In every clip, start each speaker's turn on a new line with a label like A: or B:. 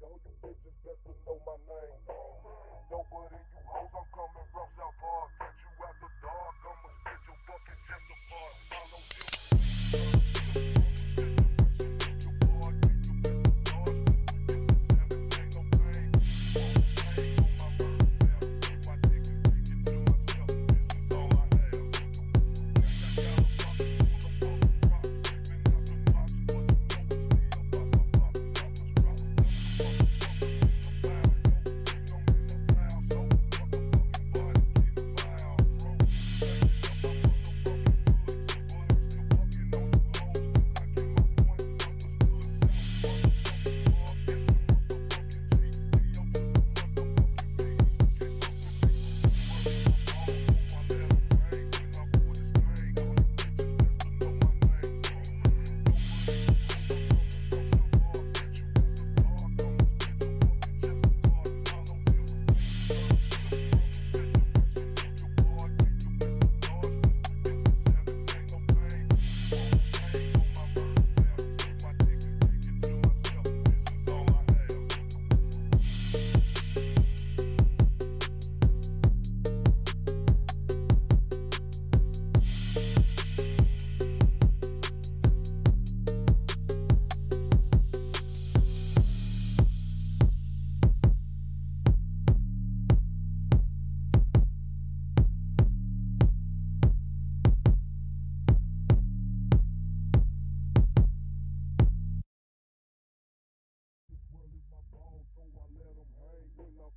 A: All you bitches best to know my name. Doper than you hoes, I'm coming from South Park. Catch you after dark, I'ma split your fucking chest apart. Follow you.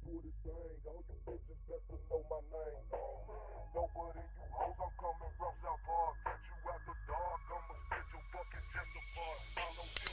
A: Pull this thing, all you bitches best to know my name. Doper than you hoes, I'm coming from South Park. Catch you after dark, I'ma split your fucking chest apart. Follow you.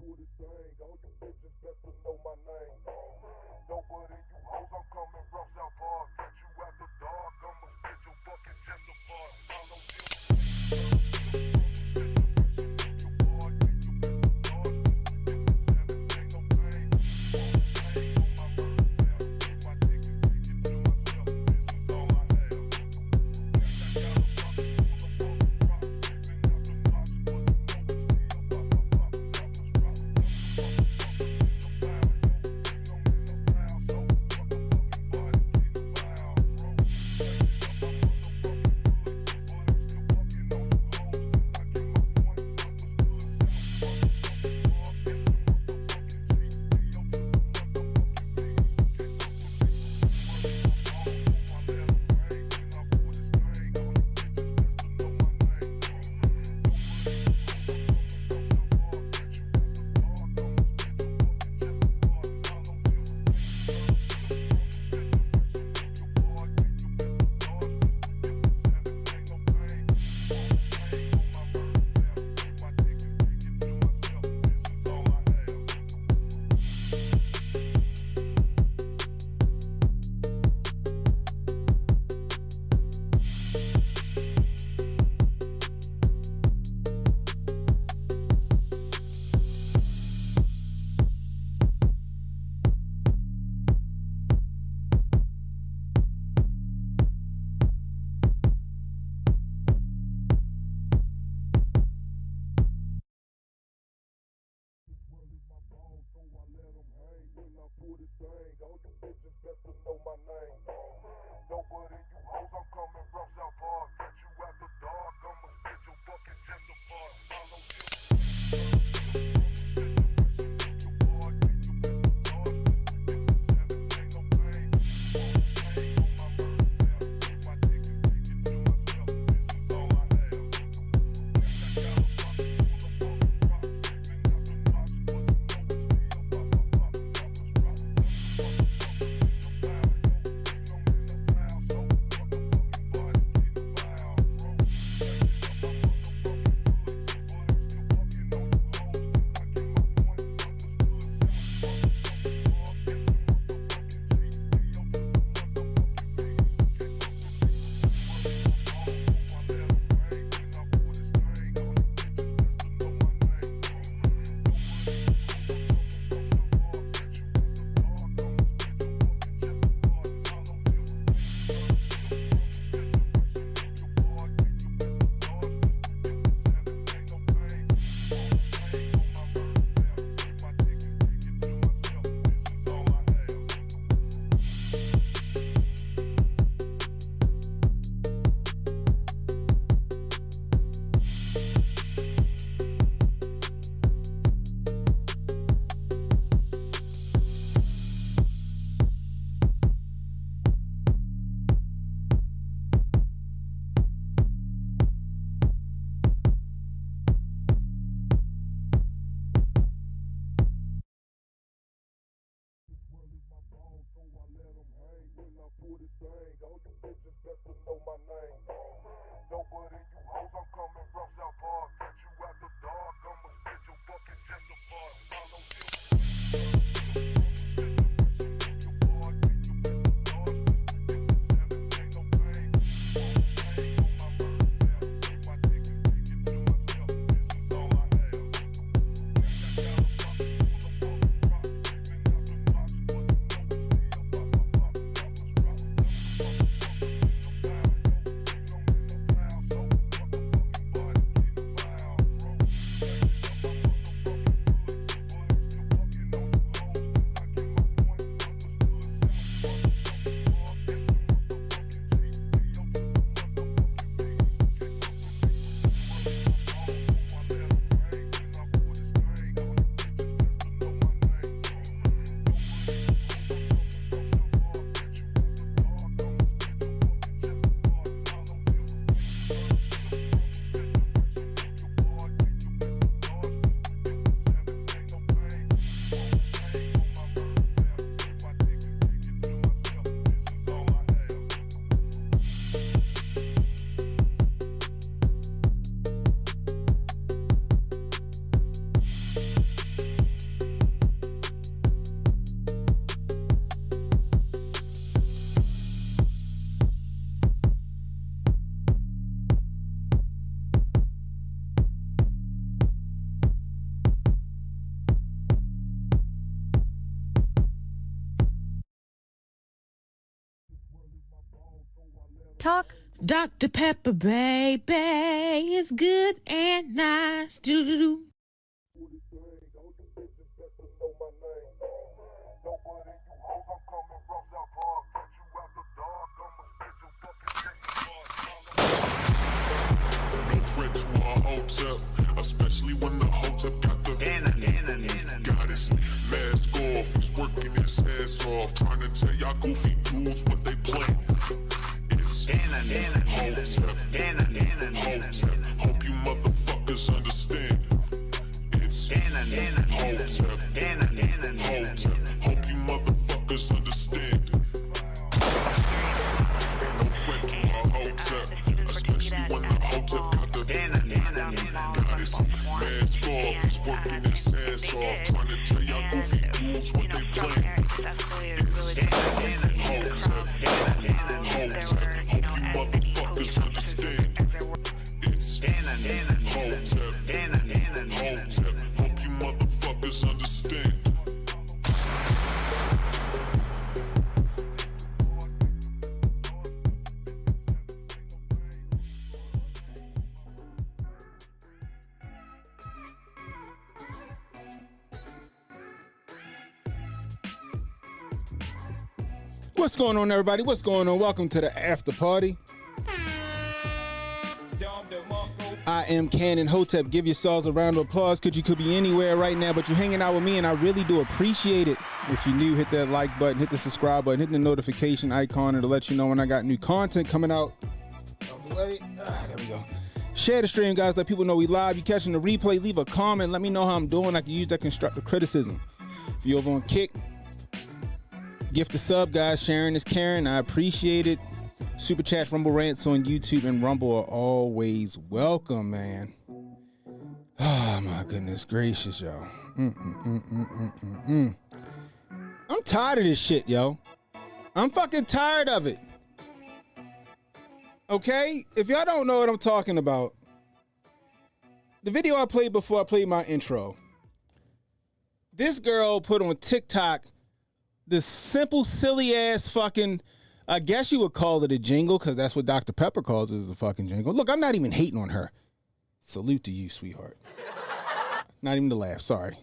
A: Pull this thing, all you bitches best to know my name. Doper than you hoes, I'm coming from South Park. Catch you after dark, I'ma split your fucking chest apart. Follow you. thing. All you bitches best to know my name. Know what in you hoes, I'm coming from South Park. Catch you after dark, I'ma spit your fucking chest apart. Follow you. Pull this thing, all you bitches best to know my name. Know what in you hoes, I'm coming from South Park. Catch you after dark, I'ma spit your fucking chest apart. Follow you.
B: Talk. Dr. Pepper, baby, is good and nice. Do-do-do.
A: Pull this thing, all you bitches best to know my name. Know what in you hoes, I'm coming from South Park. Catch you after dark, I'ma spit your fucking chest apart.
C: No threat to our hotel, especially when the hotel got the goddess. Mask off, he's working his ass off, trying to tell y'all goofy dudes what they playing. It's Hotep, hope you motherfuckers understand. It's Hotep, hope you motherfuckers understand. No threat to our hotel, especially when the hotel got the goddess. Mask off, he's working his ass off, trying to tell y'all goofy dudes what they playing. It's Hotep, hope you motherfuckers understand. It's Hotep, hope you motherfuckers understand.
D: What's going on, everybody? What's going on? Welcome to the after party. I am Cannon Hotep. Give yourselves a round of applause because you could be anywhere right now, but you're hanging out with me, and I really do appreciate it. If you're new, hit that like button, hit the subscribe button, hit the notification icon, and to let you know when I got new content coming out. Out the way. There we go. Share the stream, guys. Let people know we live. You catching the replay, leave a comment. Let me know how I'm doing. I can use that constructive criticism. If you're over on Kick, gift a sub, guys. Sharing is caring. I appreciate it. Super chats, Rumble rants on YouTube and Rumble are always welcome, man. Oh my goodness gracious, yo. I'm tired of this shit, yo. I'm fucking tired of it. Okay? If y'all don't know what I'm talking about, the video I played before I played my intro, this girl put on TikTok this simple, silly ass fucking, I guess you would call it a jingle, because that's what Dr. Pepper calls it, is a fucking jingle. Look, I'm not even hating on her. Salute to you, sweetheart. Not even to laugh, sorry.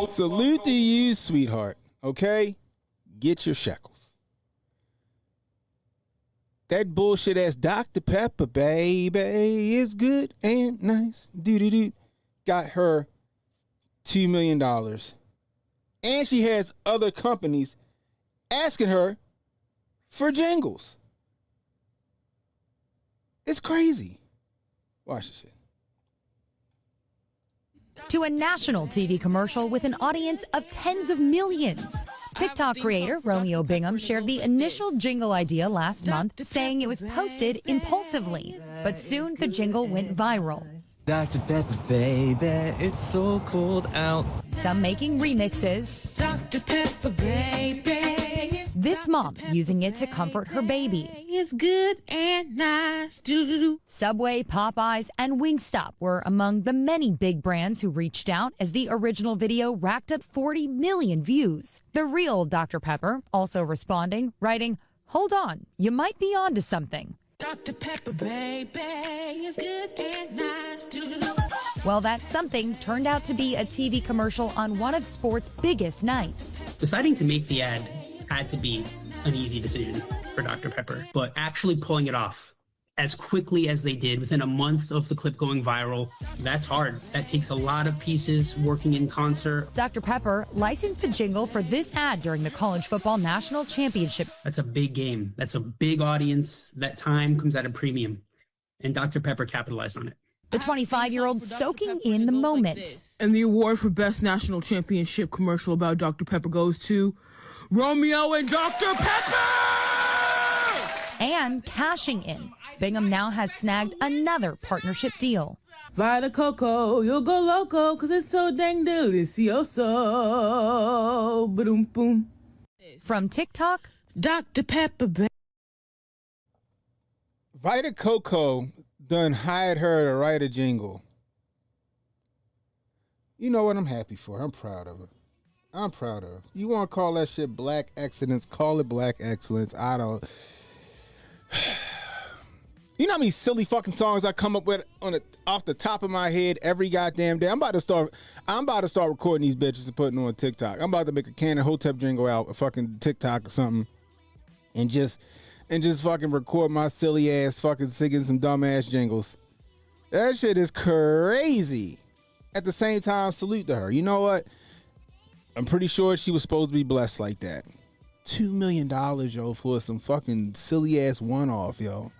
D: Salute to you, sweetheart. Okay? Get your shekels. That bullshit ass Dr. Pepper, baby, is good and nice. Doo-doo-doo. Got her $2 million. And she has other companies asking her for jingles. It's crazy. Watch this shit.
E: To a national TV commercial with an audience of tens of millions. TikTok creator Romeo Bingham shared the initial jingle idea last month, saying it was posted impulsively. But soon the jingle went viral.
F: Dr. Pepper, baby, it's so cold out.
E: Some making remixes.
B: Dr. Pepper, baby.
E: This mom using it to comfort her baby.
B: It's good and nice. Doo-doo-doo.
E: Subway, Popeyes, and Wingstop were among the many big brands who reached out as the original video racked up 40 million views. The real Dr. Pepper also responding, writing, "Hold on, you might be onto something."
B: Dr. Pepper, baby, is good and nice. Doo-doo-doo.
E: Well, that something turned out to be a TV commercial on one of sports' biggest nights.
G: Deciding to make the ad had to be an easy decision for Dr. Pepper, but actually pulling it off as quickly as they did within a month of the clip going viral, that's hard. That takes a lot of pieces working in concert.
E: Dr. Pepper licensed the jingle for this ad during the College Football National Championship.
G: That's a big game. That's a big audience. That time comes at a premium, and Dr. Pepper capitalized on it.
E: The 25-year-old soaking in the moment.
H: And the award for Best National Championship commercial about Dr. Pepper goes to Romeo and Dr. Pepper!
E: And cashing in. Bingham now has snagged another partnership deal.
H: Vita Coco, you'll go loco, cause it's so dang delicioso. Ba-doom boom.
E: From TikTok,
B: Dr. Pepper, baby.
D: Vita Coco done hired her to write a jingle. You know what? I'm happy for her. I'm proud of her. I'm proud of her. You want to call that shit black excellence, call it black excellence. I don't. You know how many silly fucking songs I come up with off the top of my head every goddamn day? I'm about to start recording these bitches and putting them on TikTok. I'm about to make a Cannon Hotep jingle out, a fucking TikTok or something, and just fucking record my silly ass fucking singing some dumb ass jingles. That shit is crazy. At the same time, salute to her. You know what? I'm pretty sure she was supposed to be blessed like that. $2 million, yo, for some fucking silly ass one-off, yo.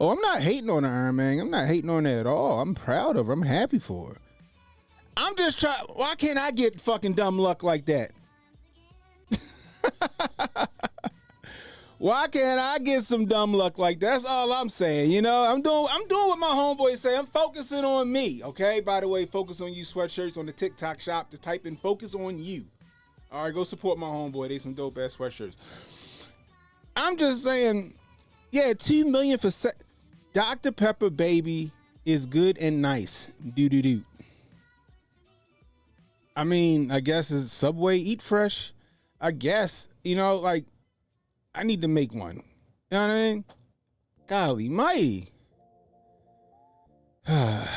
D: Oh, I'm not hating on her, Iron Man. I'm not hating on her at all. I'm proud of her. I'm happy for her. I'm just trying. Why can't I get fucking dumb luck like that? Why can't I get some dumb luck like that? That's all I'm saying. You know, I'm doing what my homeboys say. I'm focusing on me. Okay. By the way, Focus on You sweatshirts on the TikTok shop. Just type in Focus on You. All right, go support my homeboy. They some dope ass sweatshirts. I'm just saying, yeah, $2 million for Dr. Pepper, baby, is good and nice. Doo-doo-doo. I mean, I guess it's Subway Eat Fresh. I guess, you know, like, I need to make one. You know what I mean? Golly mighty. The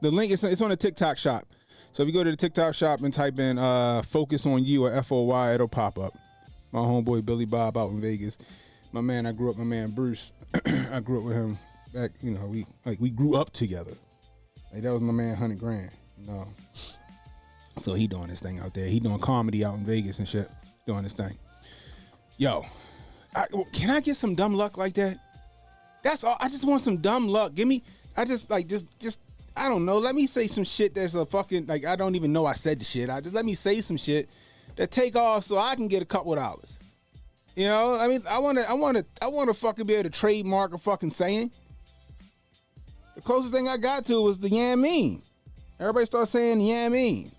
D: link is on the TikTok shop. So if you go to the TikTok shop and type in "Focus on You" or FOY, it'll pop up. My homeboy Billy Bob out in Vegas. My man, I grew up. My man Bruce, I grew up with him back. You know, we grew up together. Like that was my man, 100 grand. You know. So he doing this thing out there. He doing comedy out in Vegas and shit. Doing this thing. Yo, can I get some dumb luck like that? That's all. I just want some dumb luck. Give me. I just I don't know. Let me say some shit that's a fucking like I don't even know I said the shit. Let me say some shit that take off so I can get a couple of dollars. You know, I mean, I want to fucking be able to trademark a fucking saying. The closest thing I got to was the "yeah mean." Everybody started saying "yeah mean."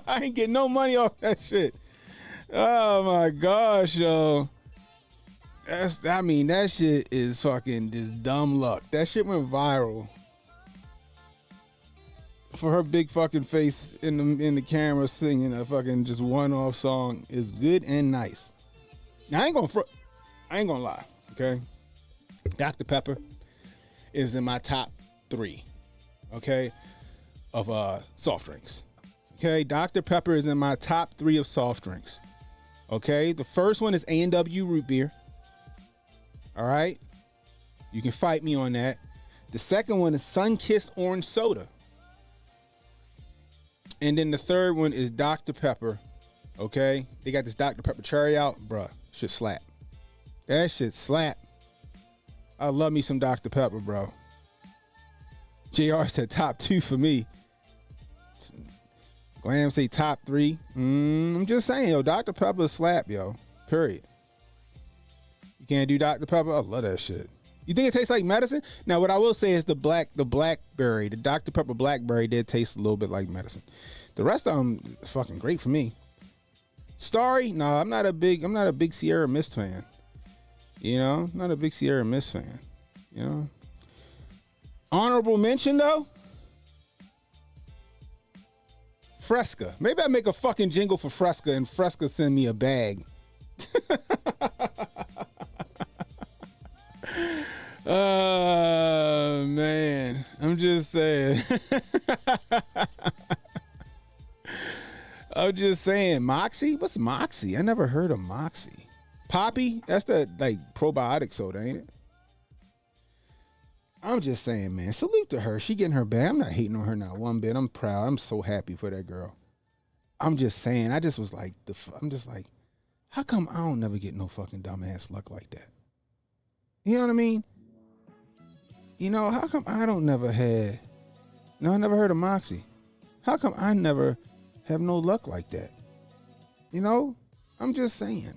D: I ain't getting no money off that shit. Oh my gosh, yo. That shit is fucking just dumb luck. That shit went viral. For her big fucking face in the camera singing a fucking just one-off song is good and nice. Now I ain't gonna lie, okay? Dr. Pepper is in my top 3, okay, of soft drinks. Okay, Dr. Pepper is in my top 3 of soft drinks. Okay, the first one is A&W root beer. All right, you can fight me on that. The second one is Sunkissed orange soda. And then the third one is Dr. Pepper. Okay, they got this Dr. Pepper cherry out, bruh. Shit slap. That shit slap. I love me some Dr. Pepper, bro. JR said top 2 for me. Glam say top 3. I'm just saying, yo, Dr. Pepper slap, yo. Period. You can't do Dr. Pepper? I love that shit. You think it tastes like medicine? Now, what I will say is the blackberry, the Dr. Pepper blackberry did taste a little bit like medicine. The rest of them fucking great for me. Starry? No, I'm not a big Sierra Mist fan. You know, not a big Sierra Mist fan. You know. Honorable mention though? Fresca. Maybe I make a fucking jingle for Fresca and Fresca send me a bag. Oh, man. I'm just saying. I'm just saying. Moxie? What's Moxie? I never heard of Moxie. Poppy? That's that like probiotic soda, ain't it? I'm just saying, man. Salute to her. She getting her bag. I'm not hating on her not one bit. I'm proud. I'm so happy for that girl. I'm just saying. I'm just like, how come I don't never get no fucking dumbass luck like that? You know what I mean? You know, how come I don't never had, no, I never heard of Moxie. How come I never have no luck like that? You know, I'm just saying.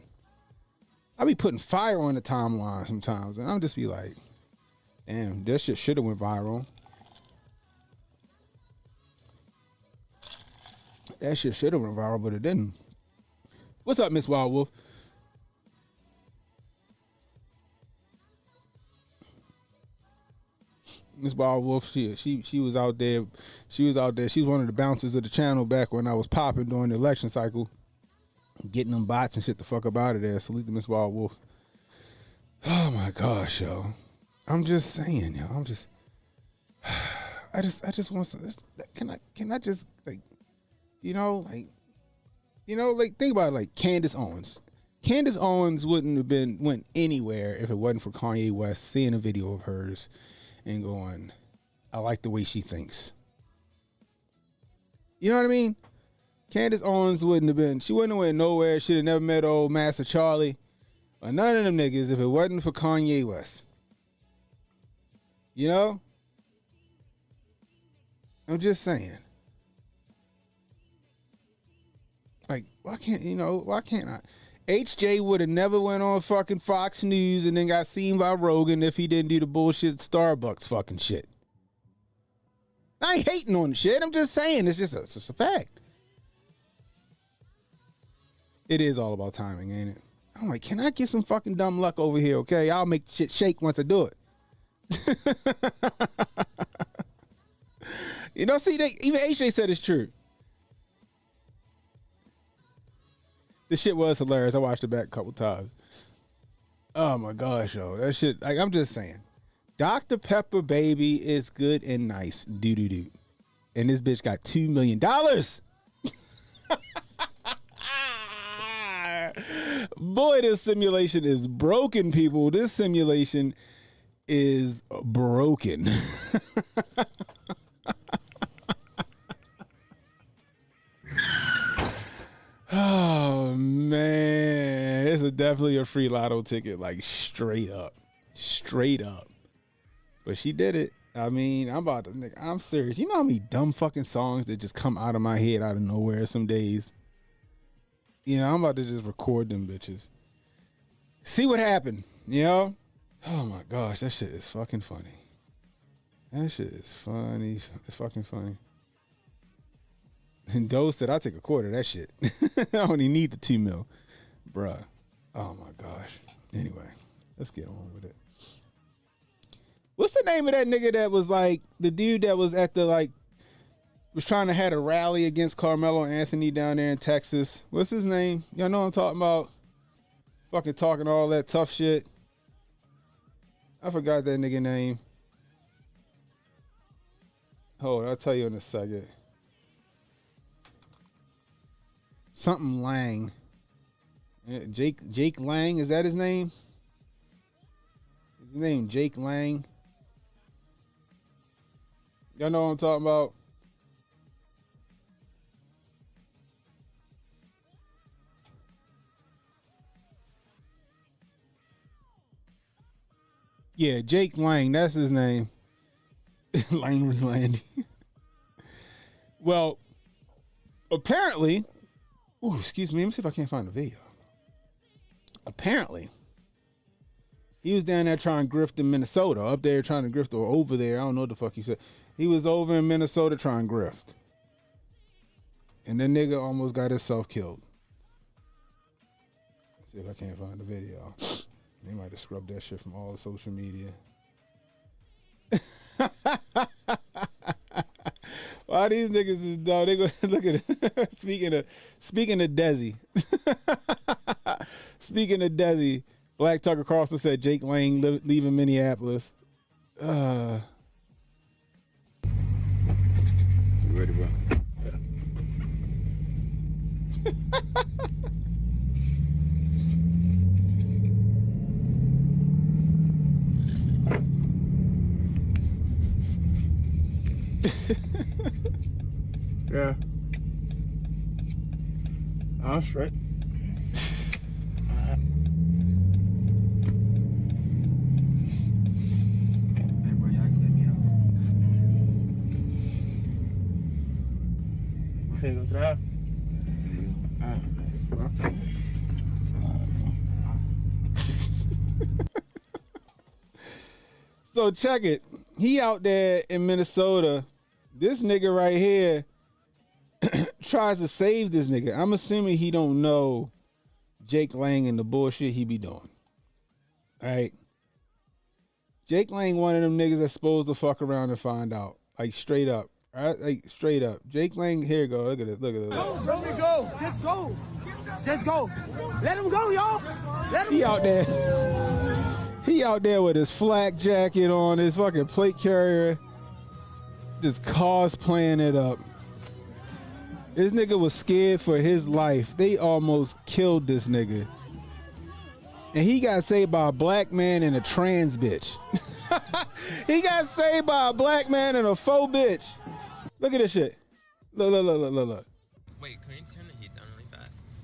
D: I be putting fire on the timeline sometimes, and I'm just be like, damn, that shit should have went viral. That shit should have went viral, but it didn't. What's up, Miss Wild Wolf? Miss Wild Wolf, she was out there. She was out there. She was one of the bouncers of the channel back when I was popping during the election cycle, getting them bots and shit the fuck up out of there. Salute to Miss Wild Wolf. Oh my gosh, yo. I'm just saying, yo. I just want some. Can I just like think about it, like Candace Owens. Candace Owens wouldn't have went anywhere if it wasn't for Kanye West seeing a video of hers and going, I like the way she thinks. You know what I mean? Candace Owens wouldn't have went nowhere. She'd have never met old Master Charlie or none of them niggas if it wasn't for Kanye West. You know? I'm just saying. Like, why can't I? HJ would have never went on fucking Fox News and then got seen by Rogan if he didn't do the bullshit Starbucks fucking shit. I ain't hating on the shit. I'm just saying it's just a fact. It is all about timing, ain't it? I'm like, can I get some fucking dumb luck over here, okay? I'll make shit shake once I do it. You know, see, even HJ said it's true. This shit was hilarious. I watched it back a couple times. Oh my gosh, yo. That shit, like, I'm just saying. Dr. Pepper, baby, is good and nice. Do. and this bitch got $2 million. Boy, this simulation is broken, people. This simulation is broken. Oh man, this is definitely a free lotto ticket, like straight up. But she did it. I mean, I'm serious. You know how many dumb fucking songs that just come out of my head out of nowhere some days? You know, I'm about to just record them bitches. See what happened, you know? Oh my gosh, that shit is fucking funny. That shit is funny. It's fucking funny. And Doe said, I'll take a quarter of that shit. I only need the 2 mil. Bruh. Oh my gosh. Anyway, let's get on with it. What's the name of that nigga that was like, the dude that was at the like, was trying to have a rally against Carmelo Anthony down there in Texas? What's his name? Y'all know what I'm talking about? Fucking talking all that tough shit. I forgot that nigga name. Hold on, I'll tell you in a second. Something Lang. Jake Lang, is that his name? His name Jake Lang. Y'all know what I'm talking about? Yeah, Jake Lang, that's his name. Langley Landy. Well, apparently, excuse me, let me see if I can't find the video. Apparently, he was down there trying to grift in Minnesota, up there trying to grift, or over there, I don't know what the fuck he said. He was over in Minnesota trying to grift. And that nigga almost got himself killed. Let's see if I can't find the video. They might have scrubbed that shit from all the social media. Why these niggas is dumb? They go look at it. Speaking of Desi. Speaking of Desi, Black Tucker Carlson said Jake Lang leaving Minneapolis. You ready, bro? Yeah. I'm straight. Alright. Hey, bro, y'all can let me out. Okay, go to the house. So check it. He out there in Minnesota. This nigga right here tries to save this nigga. I'm assuming he don't know Jake Lang and the bullshit he be doing. All right. Jake Lang one of them niggas that's supposed to fuck around and find out. Like straight up. All right? Like straight up. Jake Lang, here you go. Look at it. Look at it.
I: Go, bro, go. Just go. Just go. Let him go, y'all. Let him
D: He
I: go.
D: out there. He out there with his flak jacket on, his fucking plate carrier. Just cosplaying it up. This nigga was scared for his life. They almost killed this nigga. And he got saved by a black man and a trans bitch. He got saved by a black man and a faux bitch. Look at this shit. Look.
J: Wait, can you turn the heat down really fast?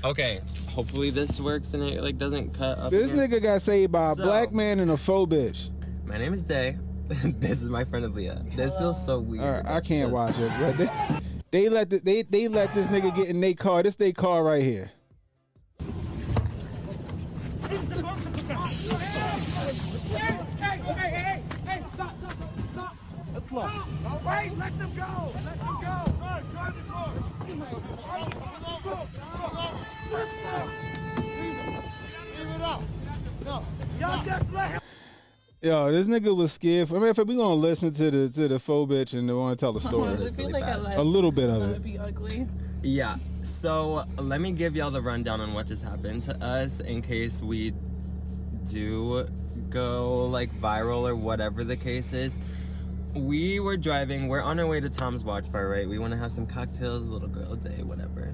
J: Okay, hopefully this works and it like doesn't cut up.
D: This
J: again.
D: nigga got saved by a black man and a faux bitch.
J: My name is Day. This is my friend Aaliyah. This feels so weird.
D: All right, I can't watch it, bro. They let this nigga get in their car. This their car right here.
I: Hey, stop. Wait, let them go. Drive the car. Leave it up. No. Y'all just let him.
D: Yo, this nigga was scared. I mean, if we gonna listen to the faux bitch and want to tell the story, a little bit of it.
K: Be ugly.
J: Yeah. So let me give y'all the rundown on what just happened to us in case we do go like viral or whatever the case is. We were driving, we're on our way to Tom's Watch Bar, right? We want to have some cocktails, little girl day, whatever.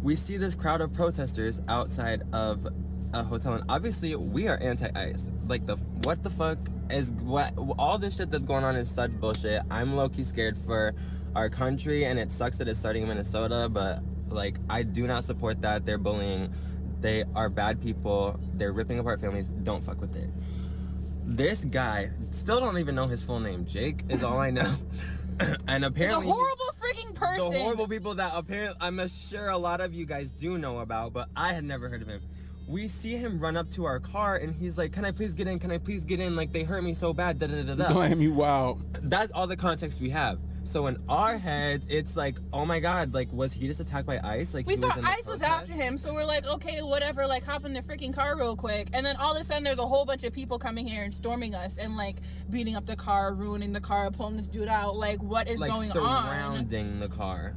J: We see this crowd of protesters outside of a hotel, and obviously we are anti-ICE. Like, what the fuck is all this shit that's going on is such bullshit. I'm low-key scared for our country, and it sucks that it's starting in Minnesota, but like, I do not support that. They're bullying, they are bad people, they're ripping apart families. Don't fuck with it. This guy, still don't even know his full name. Jake is all I know. And apparently
H: he's a horrible freaking person.
J: The horrible people that apparently I'm sure a lot of you guys do know about, but I had never heard of him. We see him run up to our car and he's like, "Can I please get in? Can I please get in? Like, they hurt me so bad." Da da da da.
D: Damn, you wow.
J: That's all the context we have. So in our heads, it's like, oh my god, like, was he just attacked by ICE? Like,
H: we
J: he
H: thought
J: was in
H: ICE was after him, so we're like, okay, whatever, like, hop in the freaking car real quick. And then all of a sudden, there's a whole bunch of people coming here and storming us and, like, beating up the car, ruining the car, pulling this dude out. Like, what is going on?
J: Surrounding the car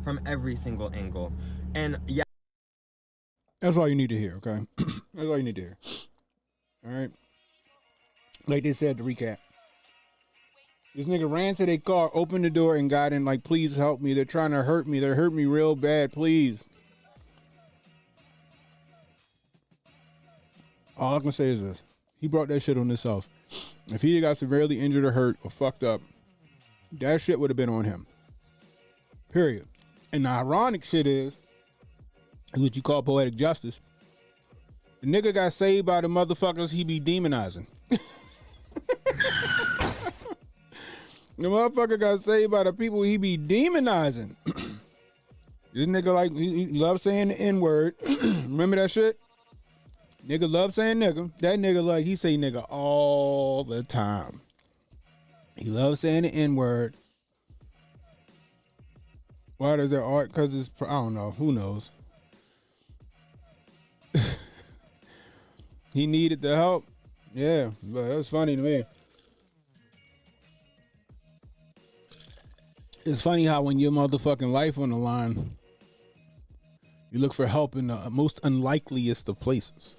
J: from every single angle. And yeah.
D: That's all you need to hear, okay? That's all you need to hear. All right? Like they said, to recap. This nigga ran to their car, opened the door, and got in like, "Please help me. They're trying to hurt me. They're hurting me real bad. Please." All I can say is this. He brought that shit on himself. If he got severely injured or hurt or fucked up, that shit would have been on him. Period. And the ironic shit is what you call poetic justice. The nigga got saved by the motherfuckers he be demonizing. The motherfucker got saved by the people he be demonizing. This nigga, like, he loves saying the N-word. Remember that shit? Nigga love saying nigga. That nigga, like, he say nigga all the time. He loves saying the N-word. Why does that art? Because it's, I don't know. Who knows? He needed the help. Yeah, but it was funny to me. It's funny how when your motherfucking life on the line, you look for help in the most unlikeliest of places.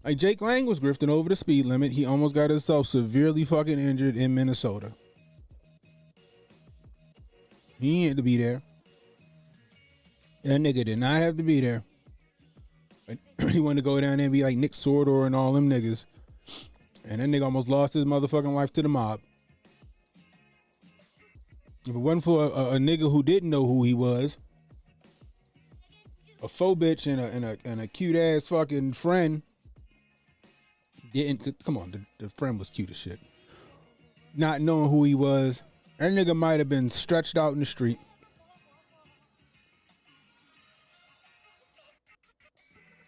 D: Like, Jake Lang was grifting over the speed limit. He almost got himself severely fucking injured in Minnesota. He had to be there. That nigga did not have to be there. But he wanted to go down there and be like Nick Sordor and all them niggas. And that nigga almost lost his motherfucking life to the mob. If it wasn't for a nigga who didn't know who he was, a faux bitch and a cute ass fucking friend, come on, the friend was cute as shit. Not knowing who he was, that nigga might have been stretched out in the street.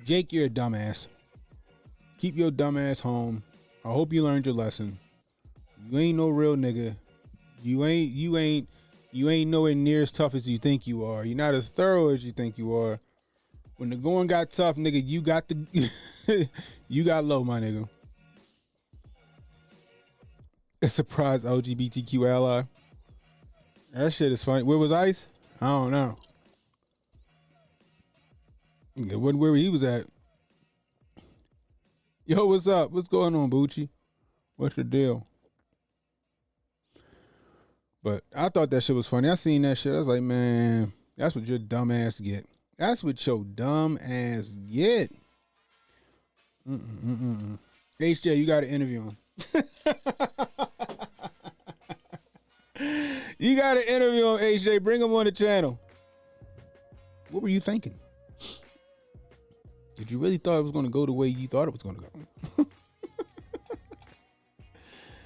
D: Jake, you're a dumbass. Keep your dumbass home. I hope you learned your lesson. You ain't no real nigga. You ain't nowhere near as tough as you think you are. You're not as thorough as you think you are. When the going got tough, nigga, you got you got low, my nigga. A surprise LGBTQ ally. That shit is funny. Where was Ice? I don't know. It wasn't where he was at. Yo, what's up? What's going on, Bucci? What's the deal? But I thought that shit was funny. I seen that shit. I was like, man, that's what your dumb ass get. That's what your dumb ass get. HJ, you got to interview him. You got to interview him, HJ. Bring him on the channel. What were you thinking? Did you really thought it was going to go the way you thought it was going to go?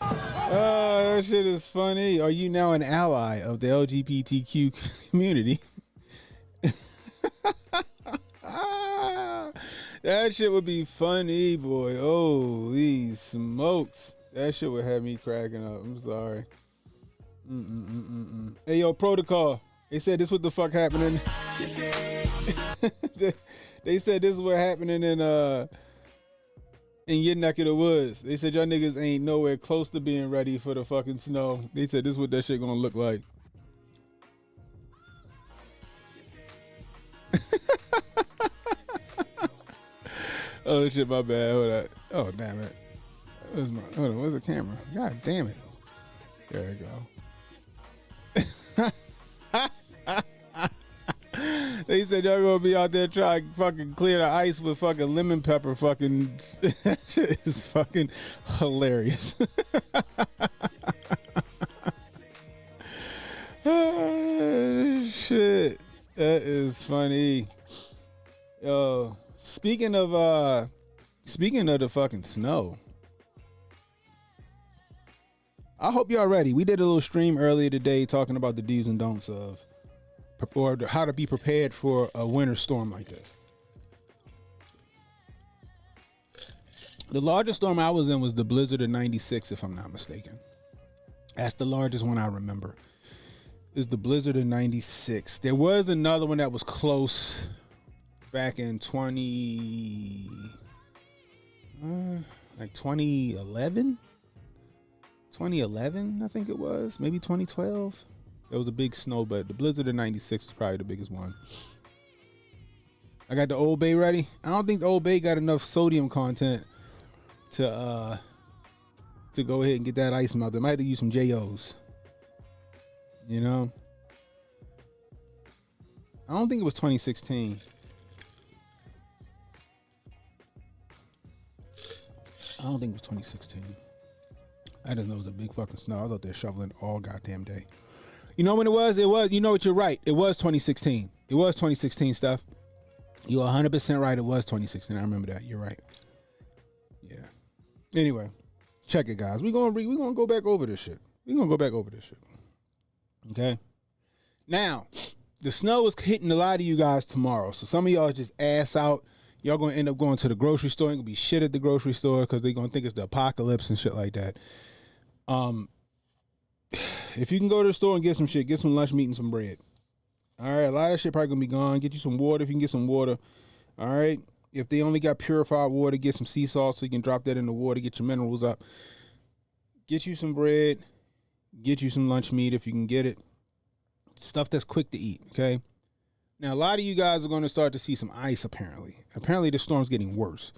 D: Oh, that shit is funny. Are you now an ally of the LGBTQ community? That shit would be funny, boy. Holy smokes. That shit would have me cracking up. I'm sorry. Hey, yo, Protocol. They said this what the fuck happening. They said this is what happening in your neck of the woods. They said y'all niggas ain't nowhere close to being ready for the fucking snow. They said this is what that shit gonna look like. Oh shit, my bad. Hold on. Oh damn it. Hold on, where's the camera? God damn it. There we go. They said y'all gonna be out there trying to fucking clear the ice with fucking lemon pepper. Fucking shit is fucking hilarious. Shit, that is funny. Yo, speaking of the fucking snow, I hope y'all ready. We did a little stream earlier today talking about the do's and don'ts of, or how to be prepared for a winter storm like this. The largest storm I was in was the blizzard of '96, if I'm not mistaken. That's the largest one I remember. Is the blizzard of '96. There was another one that was close back in 2011. 2011, I think it was. Maybe 2012. There was a big snow, but the blizzard of '96 is probably the biggest one. I got the Old Bay ready. I don't think the Old Bay got enough sodium content to go ahead and get that ice melted. Might have to use some JOs. You know? I don't think it was 2016. I don't think it was 2016. I just know it was a big fucking snow. I was out there shoveling all goddamn day. You know when it was? It was, you know what, you're right. It was 2016. It was 2016 stuff. You're 100% right. It was 2016. I remember that. You're right. Yeah. Anyway, check it, guys. We're gonna go back over this shit. Okay? Now, the snow is hitting a lot of you guys tomorrow. So some of y'all just ass out. Y'all gonna end up going to the grocery store. Ain't gonna be shit at the grocery store because they're gonna think it's the apocalypse and shit like that. If you can go to the store and get some shit, get some lunch meat and some bread. All right, a lot of shit probably gonna be gone. Get you some water if you can get some water. All right, if they only got purified water, get some sea salt so you can drop that in the water, get your minerals up. Get you some bread, get you some lunch meat if you can get it. Stuff that's quick to eat, okay? Now, a lot of you guys are going to start to see some ice, apparently. Apparently, the storm's getting worse.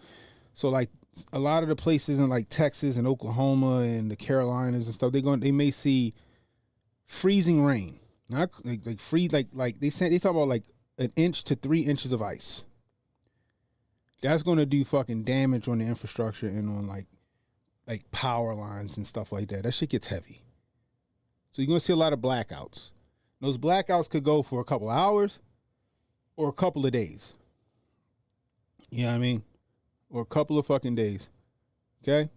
D: So, like, a lot of the places in, like, Texas and Oklahoma and the Carolinas and stuff, they may see freezing rain. Not like freeze, like they talk about, like, 1 inch to 3 inches of ice. That's going to do fucking damage on the infrastructure and on, like power lines and stuff like that. That shit gets heavy. So, you're going to see a lot of blackouts. Those blackouts could go for a couple of hours or a couple of days. You know what I mean? Or a couple of fucking days. Okay?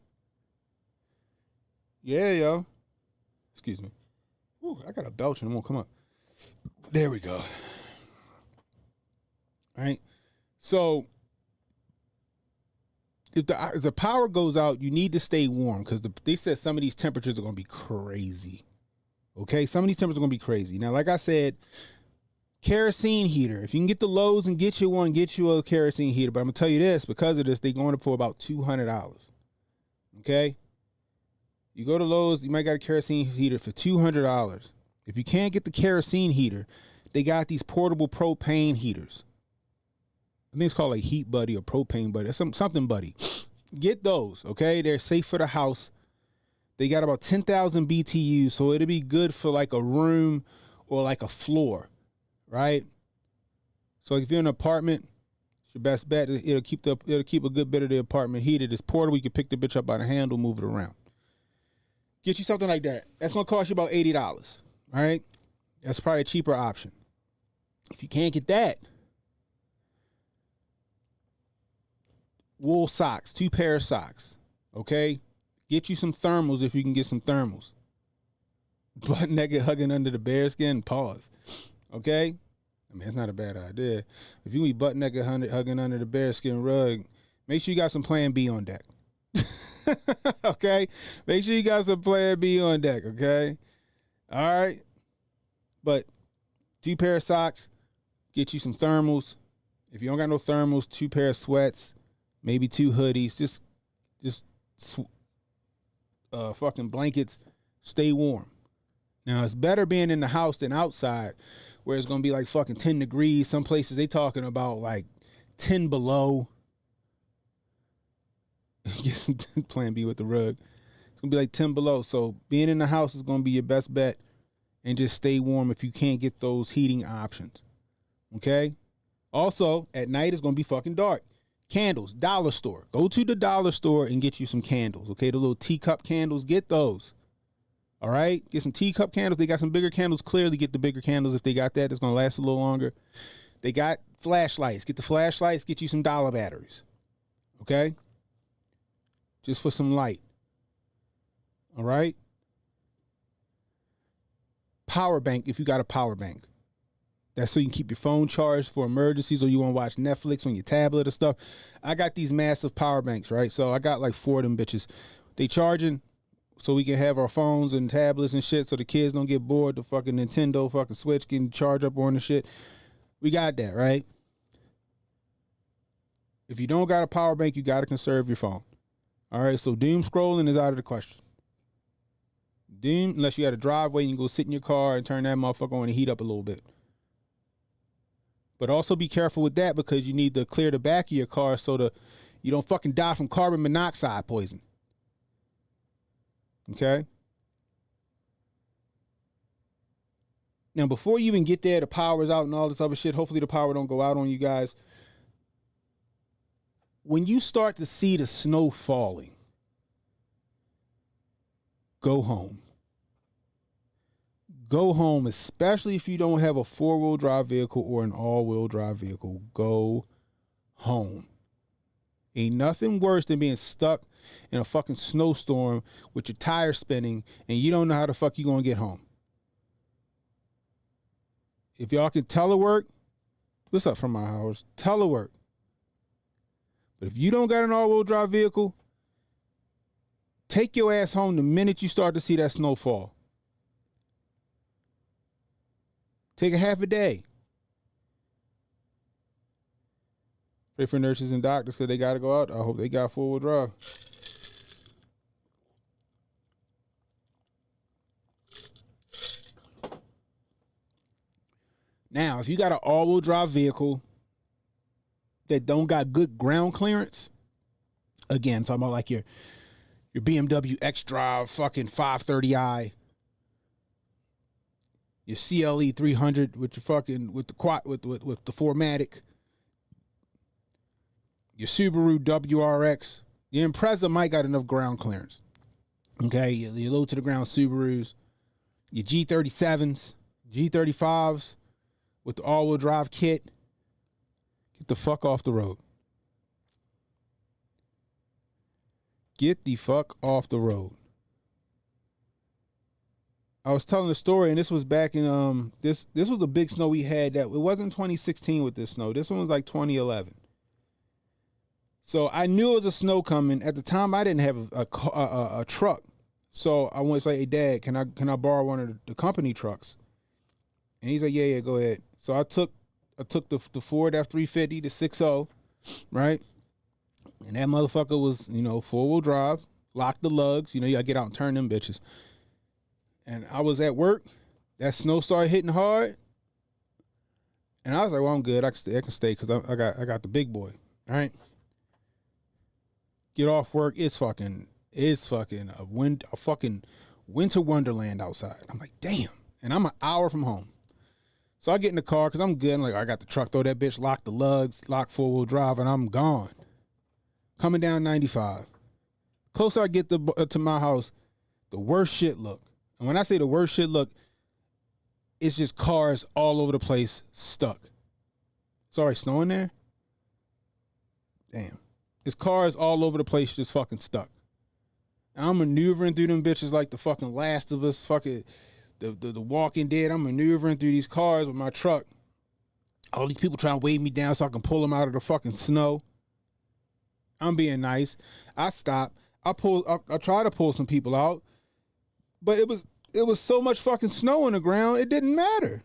D: Yeah, yo. Excuse me. Ooh, I got a belch and it won't come up. There we go. All right? So, if the power goes out, you need to stay warm because they said some of these temperatures are going to be crazy. Okay? Some of these temperatures are going to be crazy. Now, like I said, kerosene heater. If you can get the Lowe's and get you one, get you a kerosene heater. But I'm going to tell you this, because of this, they're going up for about $200. Okay? You go to Lowe's, you might got a kerosene heater for $200. If you can't get the kerosene heater, they got these portable propane heaters. I think it's called like Heat Buddy or Propane Buddy. Something Buddy. Get those, okay? They're safe for the house. They got about 10,000 BTUs, so it'll be good for like a room or like a floor. Right? So if you're in an apartment, it's your best bet. It'll keep a good bit of the apartment heated. It's portable. You can pick the bitch up by the handle, move it around. Get you something like that. That's gonna cost you about $80. All right? That's probably a cheaper option. If you can't get that, wool socks, 2 pair of socks. Okay? Get you some thermals if you can get some thermals. Butt naked hugging under the bearskin, pause. Okay? I mean, it's not a bad idea. If you be butt naked hugging under the bearskin rug, make sure you got some plan B on deck. Okay? Make sure you got some plan B on deck, okay? All right? But 2 pair of socks, get you some thermals. If you don't got no thermals, 2 pair of sweats, maybe 2 hoodies, just fucking blankets. Stay warm. Now, it's better being in the house than outside where it's going to be like fucking 10 degrees. Some places they talking about like 10 below. Get some Plan B with the rug. It's gonna be like 10 below. So being in the house is gonna be your best bet, and just stay warm if you can't get those heating options. Okay. Also, at night it's gonna be fucking dark. Candles, dollar store. Go to the dollar store and get you some candles. Okay, the little teacup candles. Get those. All right, get some teacup candles. They got some bigger candles. Clearly, get the bigger candles if they got that. It's gonna last a little longer. They got flashlights. Get the flashlights. Get you some dollar batteries. Okay, just for some light. All right. Power bank if you got a power bank. That's so you can keep your phone charged for emergencies, or you want to watch Netflix on your tablet or stuff. I got these massive power banks, right? So I got like 4 of them bitches. They charging so we can have our phones and tablets and shit so the kids don't get bored. The fucking Nintendo fucking Switch can charge up on the shit. We got that, right? If you don't got a power bank, you got to conserve your phone. All right, so doom scrolling is out of the question. Doom, unless you got a driveway, you can go sit in your car and turn that motherfucker on and heat up a little bit. But also be careful with that, because you need to clear the back of your car so you don't fucking die from carbon monoxide poison. Okay? Now, before you even get there, the power's out and all this other shit. Hopefully the power don't go out on you guys. When you start to see the snow falling, go home. Go home, especially if you don't have a 4-wheel drive vehicle or an all-wheel drive vehicle. Go home. Ain't nothing worse than being stuck in a fucking snowstorm with your tires spinning and you don't know how the fuck you gonna get home. If y'all can telework, what's up from my house? Telework. But if you don't got an all-wheel drive vehicle, take your ass home the minute you start to see that snow fall. Take a half a day. Pray for nurses and doctors because they got to go out. I hope they got 4-wheel drive. Now, if you got an all-wheel drive vehicle that don't got good ground clearance, again, I'm talking about like your BMW X-Drive fucking 530i, your CLE 300 with your fucking with the quad with the 4MATIC, your Subaru WRX, your Impreza might got enough ground clearance. Okay, your low to the ground Subarus, your G37s, G35s with the all-wheel drive kit. Get the fuck off the road. Get the fuck off the road. I was telling a story, and this was back in this was the big snow we had. That it wasn't 2016 with this snow. This one was like 2011. So I knew it was a snow coming. At the time, I didn't have a truck, so I went to say, "Hey, Dad, can I borrow one of the company trucks?" And he's like, "Yeah, go ahead." So I took the Ford F350, the 6.0, right? And that motherfucker was 4-wheel drive, lock the lugs. You gotta get out and turn them bitches. And I was at work. That snow started hitting hard. And I was like, well, I'm good. I can stay because I got the big boy. All right. Get off work. It's fucking a fucking winter wonderland outside. I'm like, damn. And I'm an hour from home. So I get in the car because I'm good. I'm like, I got the truck, throw that bitch, lock the lugs, lock 4-wheel drive, and I'm gone. Coming down 95. Closer I get to my house, the worst shit look. And when I say the worst shit look, it's just cars all over the place stuck. It's already snowing there? Damn. It's cars all over the place just fucking stuck. And I'm maneuvering through them bitches like the fucking Last of Us, fucking the Walking Dead. I'm maneuvering through these cars with my truck. All these people trying to wave me down so I can pull them out of the fucking snow. I'm being nice. I stop. I try to pull some people out. But it was so much fucking snow on the ground, it didn't matter.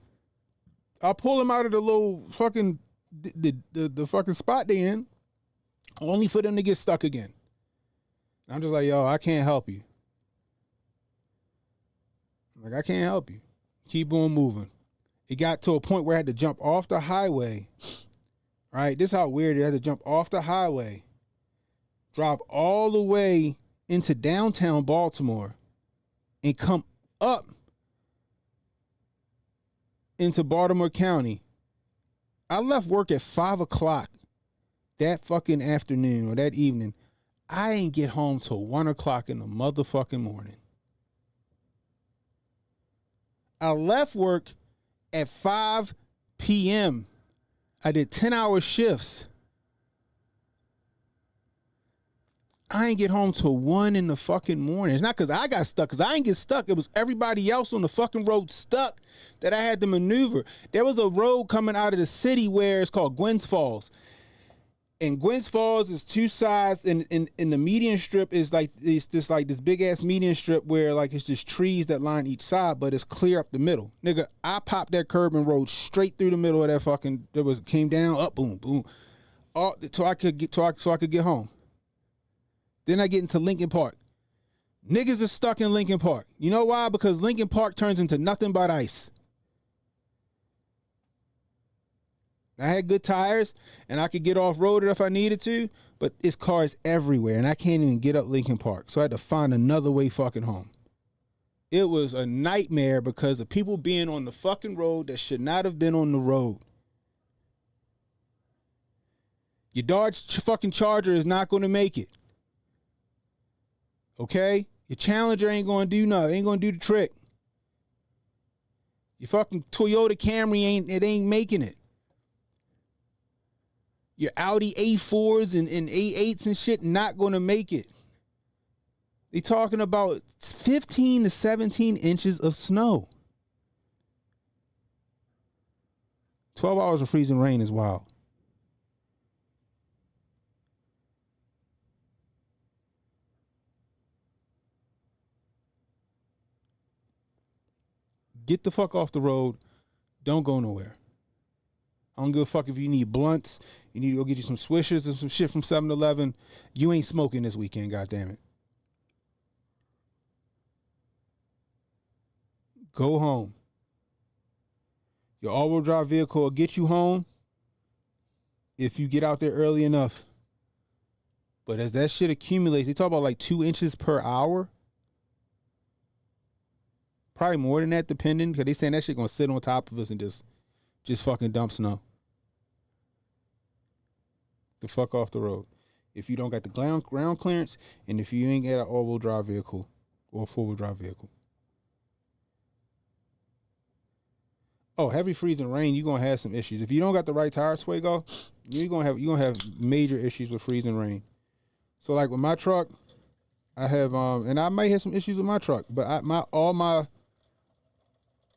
D: I pull them out of the little fucking the fucking spot they in, only for them to get stuck again. And I'm just like, yo, I can't help you. I'm like, I can't help you. Keep on moving. It got to a point where I had to jump off the highway. Right? This is how weird it is. I had to jump off the highway drive all the way into downtown Baltimore, and come up into Baltimore County. I left work at 5 o'clock that fucking afternoon or that evening. I ain't get home till 1 o'clock in the motherfucking morning. I left work at 5 p.m. I did 10-hour shifts. I ain't get home till 1 in the fucking morning. It's not because I got stuck, because I ain't get stuck. It was everybody else on the fucking road stuck that I had to maneuver. There was a road coming out of the city where it's called Gwynns Falls. And Gwynns Falls is two sides, and the median strip is like this big ass median strip where like it's just trees that line each side, but it's clear up the middle. Nigga, I popped that curb and rode straight through the middle of that fucking. Came down, up, boom, boom, all so I could get home. Then I get into Lincoln Park. Niggas are stuck in Lincoln Park. You know why? Because Lincoln Park turns into nothing but ice. I had good tires, and I could get off-roaded if I needed to, but it's cars everywhere, and I can't even get up Lincoln Park. So I had to find another way fucking home. It was a nightmare because of people being on the fucking road that should not have been on the road. Your Dodge fucking Charger is not going to make it. Okay? Your Challenger ain't going to do nothing. Ain't going to do the trick. Your fucking Toyota Camry ain't making it. Your Audi A4s and A8s and shit not going to make it. They talking about 15 to 17 inches of snow. 12 hours of freezing rain is wild. Get the fuck off the road. Don't go nowhere. I don't give a fuck if you need blunts. You need to go get you some swishers and some shit from 7-Eleven. You ain't smoking this weekend, goddammit. Go home. Your all-wheel drive vehicle will get you home if you get out there early enough. But as that shit accumulates, they talk about like 2 inches per hour. Probably more than that, depending, because they saying that shit gonna sit on top of us and just fucking dump snow. The fuck off the road. If you don't got the ground clearance, and if you ain't got an all-wheel drive vehicle or a four-wheel drive vehicle. Oh, heavy freezing rain, you're gonna have some issues. If you don't got the right tire, Swago, you're gonna have major issues with freezing rain. So like with my truck, I have and I might have some issues with my truck, but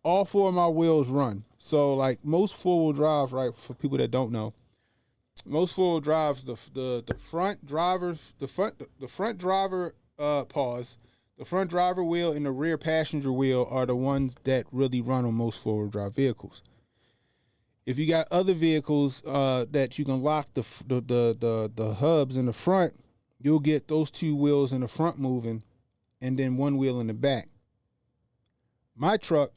D: all four of my wheels run. So like most four-wheel drive, right, for people that don't know, most four-wheel drives, the front driver wheel and the rear passenger wheel are the ones that really run on most four-wheel drive vehicles. If you got other vehicles that you can lock the hubs in the front, you'll get those two wheels in the front moving and then one wheel in the back. My truck,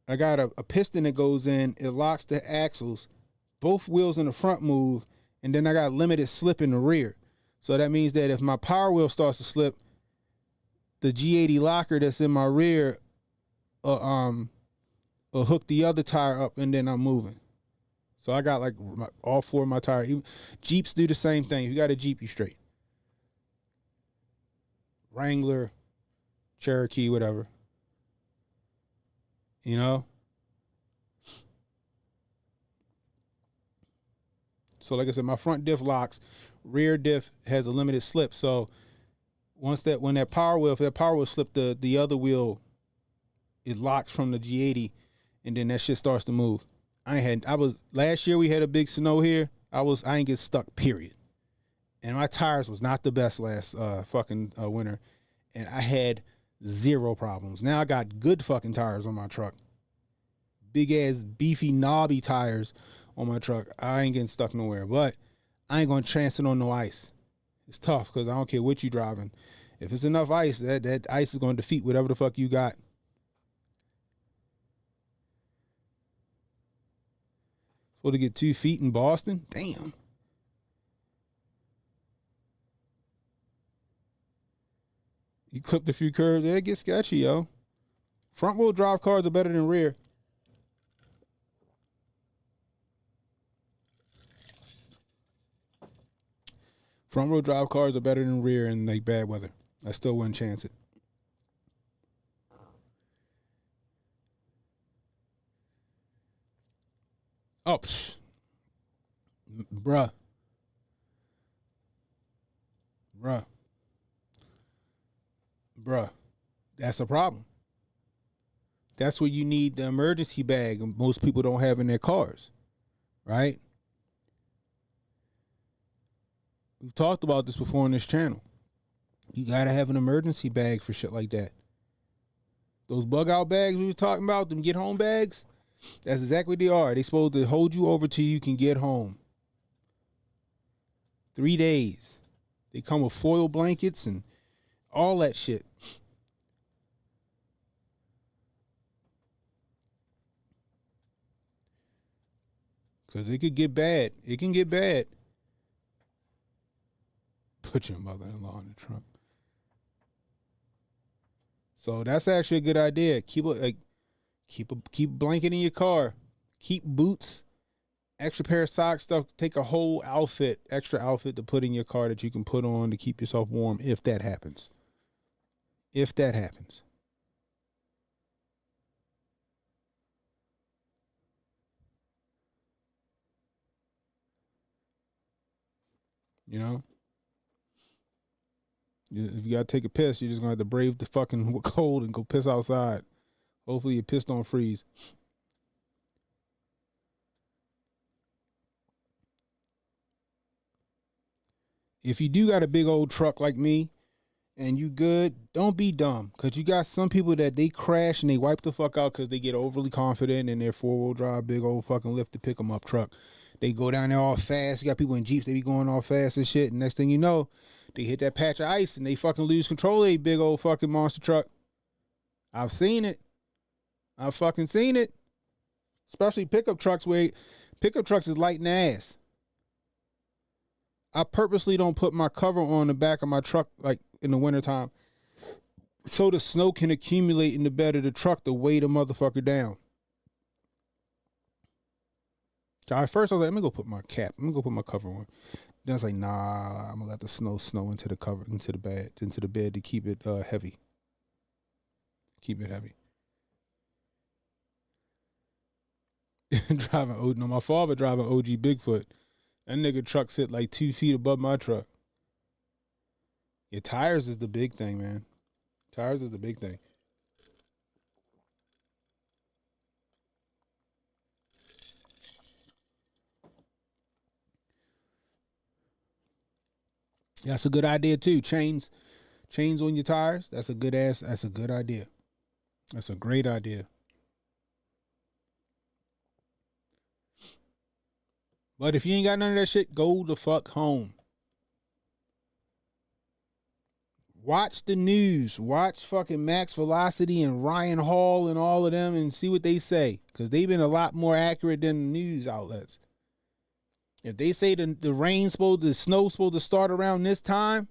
D: I got a piston that goes in, it locks the axles, both wheels in the front move, and then I got limited slip in the rear. So that means that if my power wheel starts to slip, the G80 locker that's in my rear will hook the other tire up, and then I'm moving. So I got like all four of my tires. Jeeps do the same thing. If you got a Jeep, you straight. Wrangler, Cherokee, whatever. You know? So like I said, my front diff locks, rear diff has a limited slip. So when that power wheel slip, the other wheel, it locks from the G80, and then that shit starts to move. Last year we had a big snow here. I ain't get stuck, period. And my tires was not the best last winter, and I had zero problems. Now I got good fucking tires on my truck. Big ass beefy knobby tires on my truck. I ain't getting stuck nowhere, but I ain't gonna chance it on no ice. It's tough because I don't care what you driving. If it's enough ice, that ice is gonna defeat whatever the fuck you got. Supposed to get 2 feet in Boston? Damn. You clipped a few curves, it gets sketchy, yo. Front wheel drive cars are better than rear. Front wheel drive cars are better than rear in like bad weather. I still wouldn't chance it. Oh, bruh. That's a problem. That's where you need the emergency bag most people don't have in their cars, right? We've talked about this before on this channel. You gotta have an emergency bag for shit like that. Those bug out bags we were talking about, them get home bags, that's exactly what they are. They supposed to hold you over till you can get home. 3 days. They come with foil blankets and all that shit. Because it could get bad. It can get bad. Put your mother-in-law in the trunk. So that's actually a good idea. Keep a blanket in your car. Keep boots, extra pair of socks, stuff. Take a whole outfit, extra outfit to put in your car that you can put on to keep yourself warm if that happens. If that happens. You know? If you gotta take a piss, you're just gonna have to brave the fucking cold and go piss outside. Hopefully your piss don't freeze. If you do got a big old truck like me and you good, don't be dumb. Because you got some people that they crash and they wipe the fuck out because they get overly confident in their four-wheel drive, big old fucking lift to pick them up truck. They go down there all fast. You got people in Jeeps, they be going all fast and shit. And next thing you know, they hit that patch of ice and they fucking lose control of a big old fucking monster truck. I've seen it. I've fucking seen it. Especially pickup trucks where pickup trucks is light in the ass. I purposely don't put my cover on the back of my truck like in the wintertime so the snow can accumulate in the bed of the truck to weigh the motherfucker down. So at first I was like, let me go put my cap. Let me go put my cover on. Then I was like, nah, I'm gonna let the snow into the cover, into the bed to keep it heavy. Keep it heavy. My father driving OG Bigfoot. That nigga truck sit like 2 feet above my truck. Your tires is the big thing, man. Tires is the big thing. That's a good idea too. Chains on your tires. That's a good idea. That's a great idea. But if you ain't got none of that shit, go the fuck home. Watch the news. Watch fucking Max Velocity and Ryan Hall and all of them and see what they say. Because they've been a lot more accurate than the news outlets. If they say the snow's supposed to start around this time,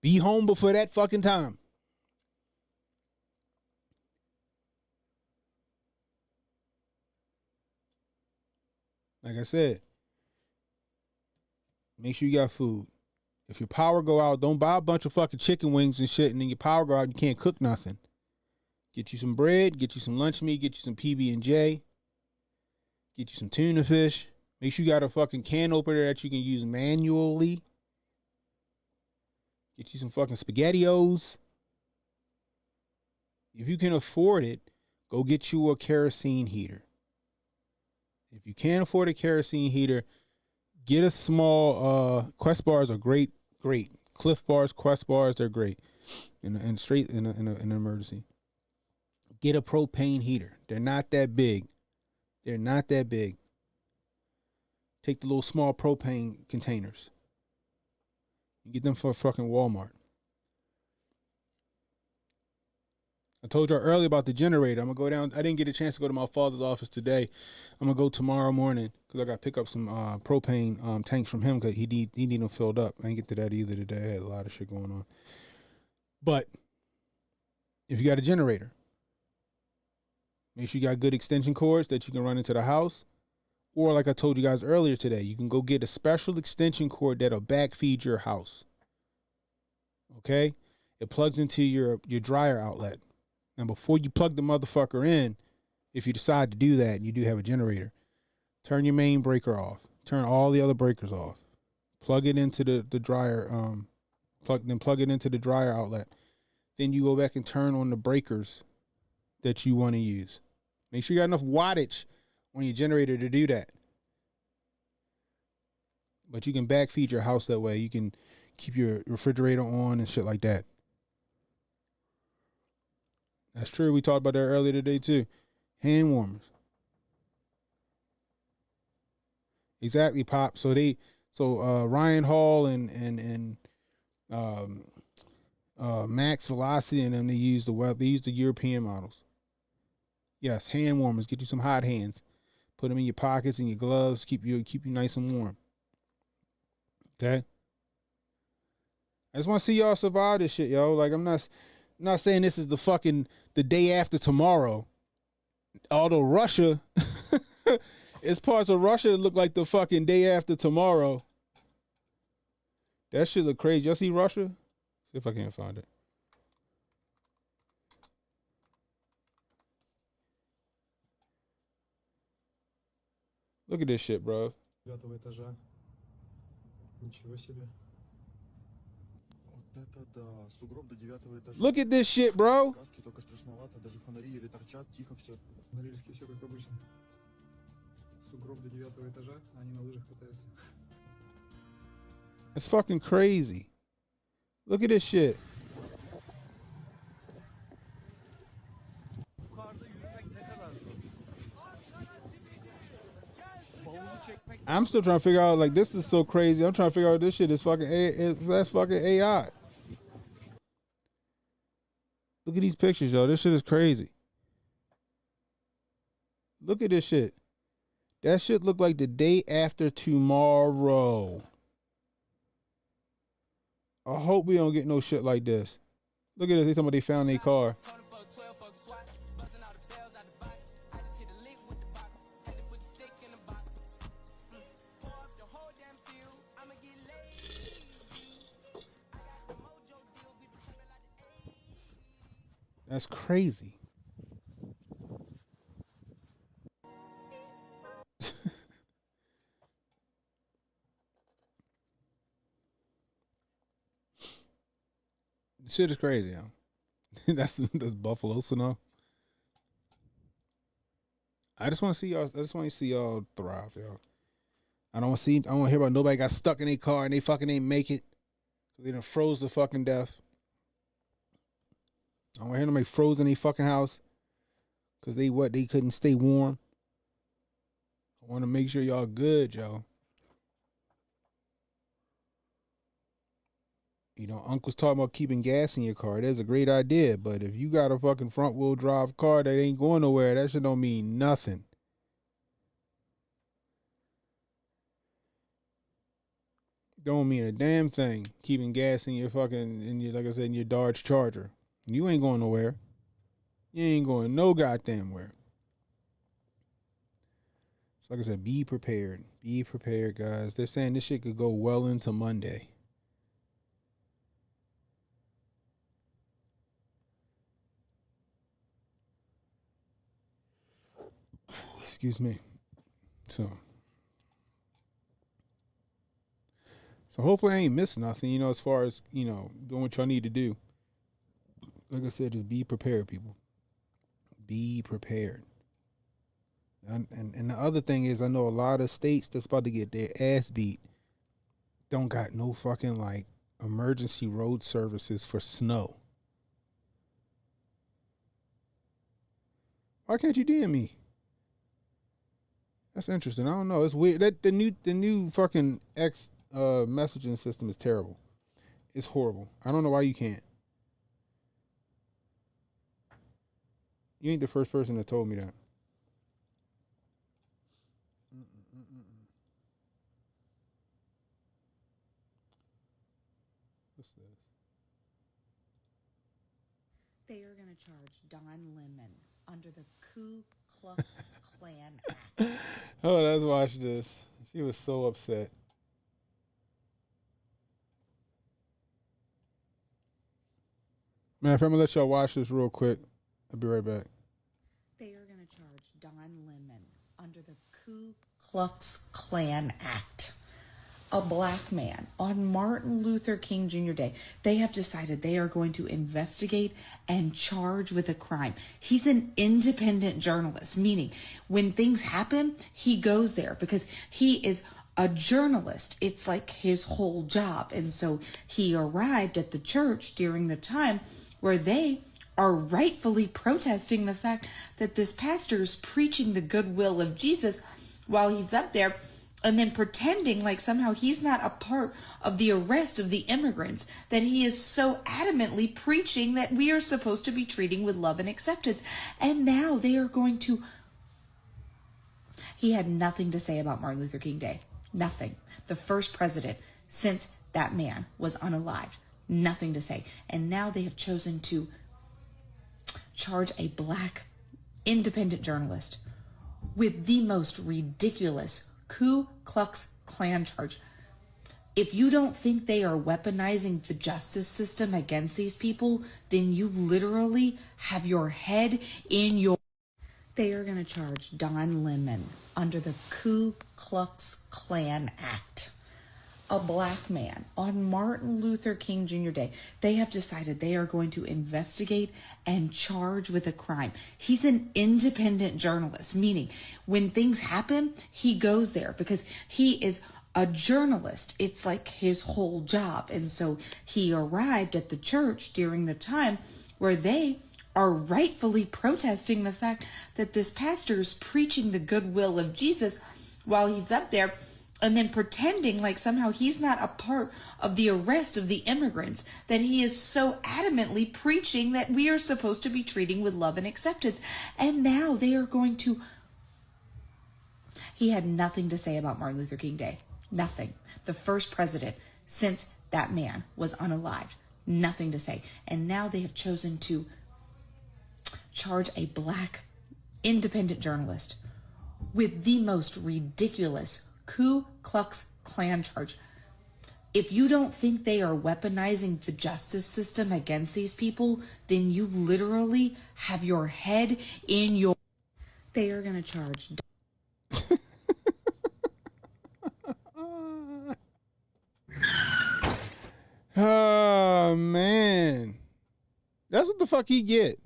D: be home before that fucking time. Like I said, make sure you got food. If your power go out, don't buy a bunch of fucking chicken wings and shit, and then your power go out and you can't cook nothing. Get you some bread, get you some lunch meat, get you some PB&J, get you some tuna fish. Make sure you got a fucking can opener that you can use manually. Get you some fucking SpaghettiOs. If you can afford it, go get you a kerosene heater. If you can't afford a kerosene heater, get a small Quest bars are great. Cliff bars, Quest bars, they're great. And straight in an emergency. Get a propane heater. They're not that big. Take the little small propane containers. You get them for fucking Walmart. I told you earlier about the generator. I'm going to go down. I didn't get a chance to go to my father's office today. I'm going to go tomorrow morning because I got to pick up some propane tanks from him because he need them filled up. I didn't get to that either today. I had a lot of shit going on. But if you got a generator, make sure you got good extension cords that you can run into the house. Or like I told you guys earlier today, you can go get a special extension cord that'll backfeed your house. Okay? It plugs into your dryer outlet. Now, before you plug the motherfucker in, if you decide to do that and you do have a generator, turn your main breaker off. Turn all the other breakers off. Plug it into the dryer, plug it into the dryer outlet. Then you go back and turn on the breakers that you want to use. Make sure you got enough wattage on your generator to do that. But you can backfeed your house that way. You can keep your refrigerator on and shit like that. That's true. We talked about that earlier today too. Hand warmers. Exactly, Pop. So Ryan Hall and Max Velocity and them, they use the European models. Yes, hand warmers. Get you some hot hands. Put them in your pockets and your gloves. Keep you nice and warm. Okay. I just want to see y'all survive this shit, yo. Like, I'm not saying this is the day after tomorrow. Although Russia, it's parts of Russia that look like the fucking day after tomorrow. That shit look crazy. Y'all see Russia? See if I can't find it. Look at this shit, bro. Look at this shit, bro. It's fucking crazy. Look at this shit. I'm still trying to figure out, like, this is so crazy. I'm trying to figure out this shit is fucking that's fucking AI. Look at these pictures, yo. This shit is crazy. Look at this shit. That shit look like the day after tomorrow. I hope we don't get no shit like this. Look at this. They talking about they found their car. That's crazy. Shit is crazy, yo. that's Buffalo Snow. I just want to see y'all. I just want to see y'all thrive, yo. I don't want to hear about nobody got stuck in their car and they fucking ain't make it. So they done froze to fucking death. I don't want to hear nobody froze in their fucking house because they couldn't stay warm. I want to make sure y'all good, yo. You know, Uncle's talking about keeping gas in your car. That's a great idea, but if you got a fucking front wheel drive car that ain't going nowhere, that shit don't mean nothing. Don't mean a damn thing. Keeping gas in your like I said, in your Dodge Charger. You ain't going nowhere. You ain't going no goddamn where. So like I said, be prepared. Be prepared, guys. They're saying this shit could go well into Monday. Excuse me. So hopefully I ain't missed nothing, you know, as far as, you know, doing what y'all need to do. Like I said, just be prepared, people. Be prepared. And the other thing is, I know a lot of states that's about to get their ass beat don't got no fucking, like, emergency road services for snow. Why can't you DM me? That's interesting. I don't know. It's weird. That the new fucking X messaging system is terrible. It's horrible. I don't know why you can't. You ain't the first person that told me that. What's this?
K: They are going to charge Don Lemon under the Ku Klux Klan Act.
D: Oh, let's watch this. She was so upset. Man, if I'm gonna let y'all watch this real quick, I'll be right back.
K: They are going to charge Don Lemon under the Ku Klux Klan Act. A black man on Martin Luther King Jr. Day. They have decided they are going to investigate and charge with a crime. He's an independent journalist, meaning when things happen, he goes there because he is a journalist. It's like his whole job. And so he arrived at the church during the time where they are rightfully protesting the fact that this pastor is preaching the goodwill of Jesus while he's up there, and then pretending like somehow he's not a part of the arrest of the immigrants that he is so adamantly preaching that we are supposed to be treating with love and acceptance. And now they are going to... He had nothing to say about Martin Luther King Day. Nothing. The first president since that man was unalived. Nothing to say. And now they have chosen to charge a black independent journalist with the most ridiculous Ku Klux Klan charge. If you don't think they are weaponizing the justice system against these people, then you literally have your head in your... They are going to charge Don Lemon under the Ku Klux Klan Act. A black man on Martin Luther King Jr. Day. They have decided they are going to investigate and charge with a crime. He's an independent journalist, meaning when things happen, he goes there because he is a journalist. It's like his whole job. And so he arrived at the church during the time where they are rightfully protesting the fact that this pastor is preaching the goodwill of Jesus while he's up there, and then pretending like somehow he's not a part of the arrest of the immigrants that he is so adamantly preaching that we are supposed to be treating with love and acceptance. And now they are going to... He had nothing to say about Martin Luther King Day. Nothing. The first president since that man was unalived. Nothing to say. And now they have chosen to charge a black independent journalist with the most ridiculous Ku Klux Klan charge. If you don't think they are weaponizing the justice system against these people, then you literally have your head in your... They are going to charge...
D: Oh, man. That's what the fuck he get.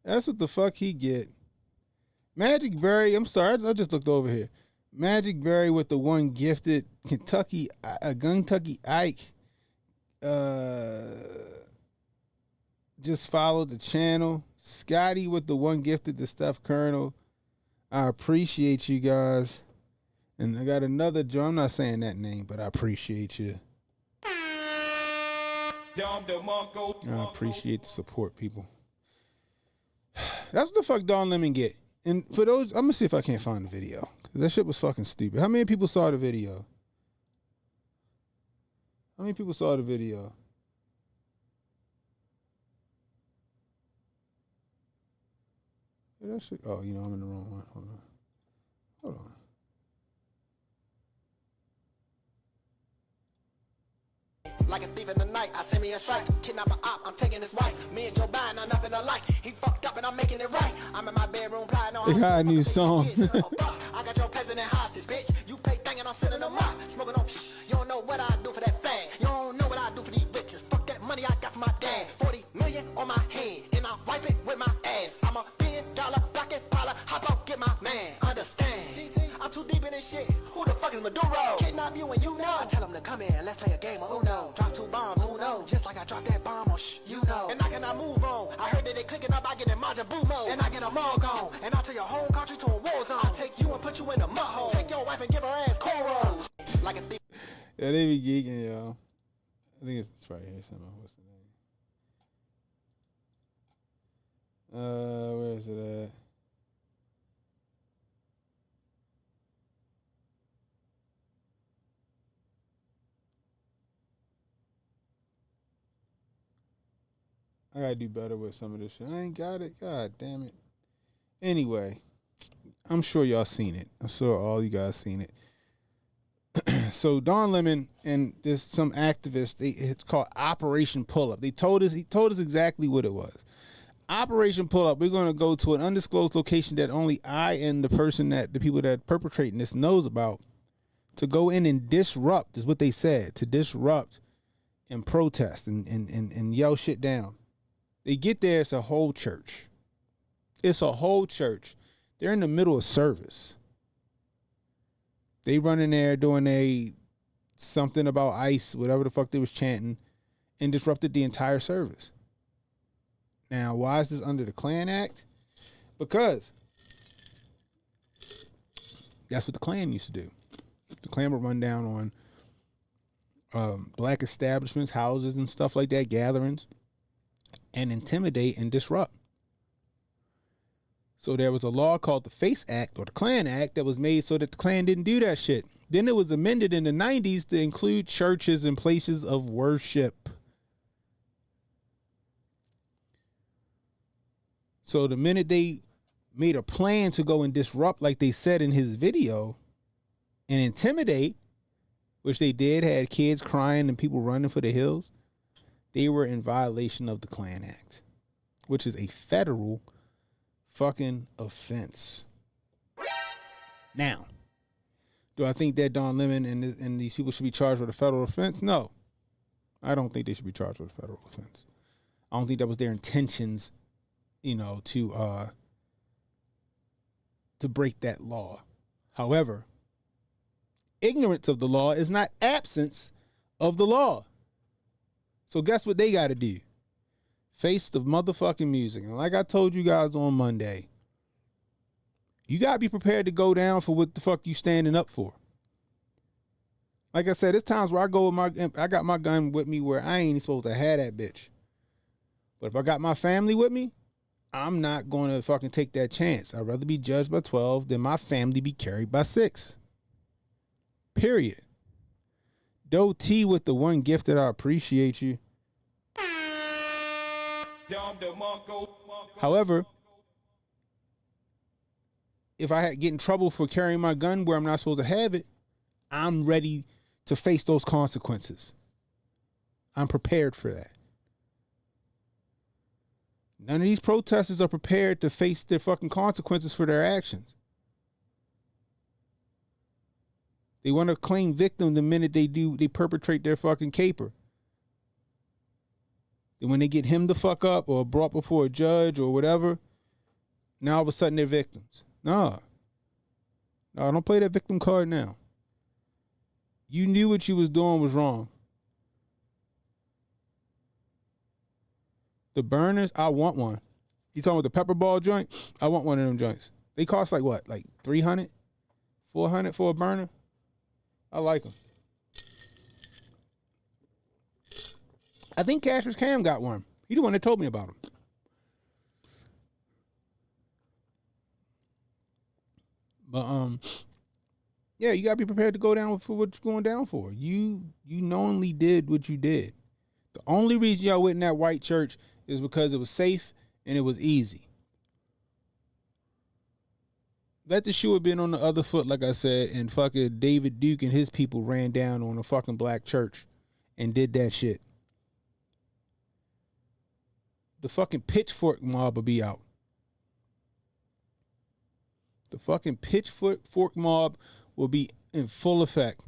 D: That's what the fuck he get. Magic Berry, I'm sorry, I just looked over here. Magic Berry with the one gifted Kentucky Ike. Just followed the channel. Scotty with the one gifted to Steph Colonel. I appreciate you guys. And I got another Joe. I'm not saying that name, but I appreciate you. I appreciate the support, people. That's what the fuck Don Lemon get. And for those, I'm gonna see if I can't find the video. That shit was fucking stupid. How many people saw the video? How many people saw the video? That shit, oh, you know, I'm in the wrong one. Hold on.
L: Like a thief in the night, I send me a strike. Kidnap a op, I'm taking his wife. Me and Joe Biden are nothing alike. He fucked up and I'm making it right. I'm in my bedroom plotting on...
D: They got a new song.
L: I got your president hostage, bitch. You pay thing and I'm sending them out. Smoking on... You don't know what I do for that fag. You don't know what I do for these bitches. Fuck that money I got from my dad. 40 million on my head, and I wipe it with my ass. I'm a $1 billion black and Paula. Hop out, get my man. Understand? I'm too deep in this shit. Who the fuck is Maduro? Kidnap you and you know. I tell him to come in, let's play a game of Uno. Drop 2 bombs, who knows? Just like I dropped that bomb on you know. And I cannot move on. I heard that they clicking up, I get in Majin Buu mode. And I get them all gone. And I turn your whole country to a war zone. I take you and put you in a mud hole. Take your wife and give her ass cornrows. Like a thief.
D: Yeah, they be geeking, y'all. I think it's right here somewhere. What's the name? Where is it at? I gotta do better with some of this shit. I ain't got it. God damn it. Anyway, I'm sure y'all seen it. I'm sure all you guys seen it. So Don Lemon and there's some activists. It's called Operation Pull Up. He told us exactly what it was. Operation Pull Up. We're gonna go to an undisclosed location that only I and the people that are perpetrating this knows about, to go in and disrupt. Is what they said, to disrupt and protest and yell shit down. They get there. It's a whole church. It's a whole church. They're in the middle of service. They run in there doing something about ICE, whatever the fuck they was chanting, and disrupted the entire service. Now, why is this under the Klan Act? Because that's what the Klan used to do. The Klan would run down on black establishments, houses, and stuff like that, gatherings, and intimidate and disrupt. So there was a law called the FACE Act, or the Klan Act, that was made so that the Klan didn't do that shit. Then it was amended in the 90s to include churches and places of worship. So the minute they made a plan to go and disrupt, like they said in his video, and intimidate, which they did, had kids crying and people running for the hills, they were in violation of the Klan Act, which is a federal fucking offense. Now, do I think that Don Lemon and these people should be charged with a federal offense? No. I don't think they should be charged with a federal offense. I don't think that was their intentions, to break that law. However, ignorance of the law is not absence of the law. So guess what they got to do? Face the motherfucking music. And like I told you guys on Monday, you got to be prepared to go down for what the fuck you standing up for. Like I said, there's times where I got my gun with me where I ain't supposed to have that bitch. But if I got my family with me, I'm not going to fucking take that chance. I'd rather be judged by 12 than my family be carried by 6. Period. Doe T with the one gift that I appreciate you. However, if I get in trouble for carrying my gun where I'm not supposed to have it, I'm ready to face those consequences. I'm prepared for that. None of these protesters are prepared to face their fucking consequences for their actions. They want to claim victim the minute they perpetrate their fucking caper. And when they get him the fuck up or brought before a judge or whatever, now all of a sudden they're victims. No, don't play that victim card now. You knew what you was doing was wrong. The burners, I want one. You talking about the pepper ball joint? I want one of them joints. They cost like what? Like $300, $400 for a burner? I like them. I think Casper's Cam got one. He the one that told me about them. But yeah, you gotta be prepared to go down for what you're going down for. You knowingly did what you did. The only reason y'all went in that white church is because it was safe and it was easy. Let the shoe have been on the other foot, like I said, and fucking David Duke and his people ran down on a fucking black church and did that shit. The fucking pitchfork mob will be out. The fucking pitchfork mob will be in full effect.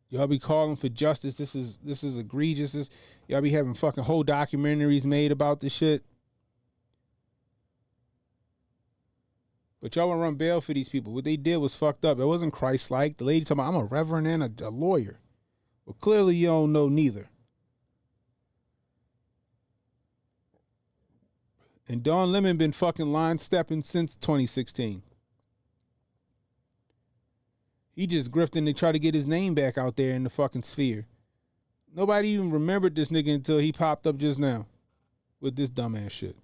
D: Y'all be calling for justice. This is egregious. Y'all be having fucking whole documentaries made about this shit. But y'all want to run bail for these people. What they did was fucked up. It wasn't Christ-like. The lady talking about, I'm a reverend and a lawyer. Well, clearly you don't know neither. And Don Lemon been fucking line stepping since 2016. He just grifting to try to get his name back out there in the fucking sphere. Nobody even remembered this nigga until he popped up just now with this dumbass shit.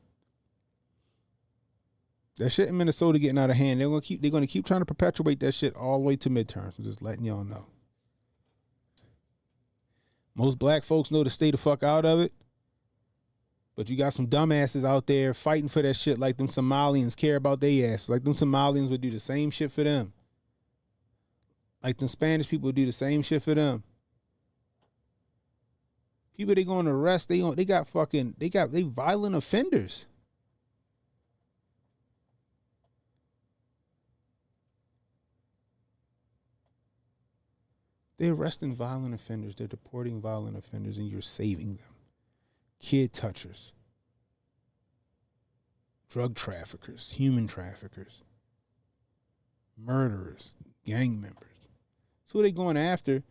D: That shit in Minnesota getting out of hand. They're gonna keep trying to perpetuate that shit all the way to midterms. I'm just letting y'all know. Most black folks know to stay the fuck out of it. But you got some dumbasses out there fighting for that shit like them Somalians care about their ass. Like them Somalians would do the same shit for them. Like them Spanish people would do the same shit for them. People they going to arrest, they violent offenders. They're arresting violent offenders. They're deporting violent offenders, and you're saving them. Kid touchers, drug traffickers, human traffickers, murderers, gang members. So who they going after?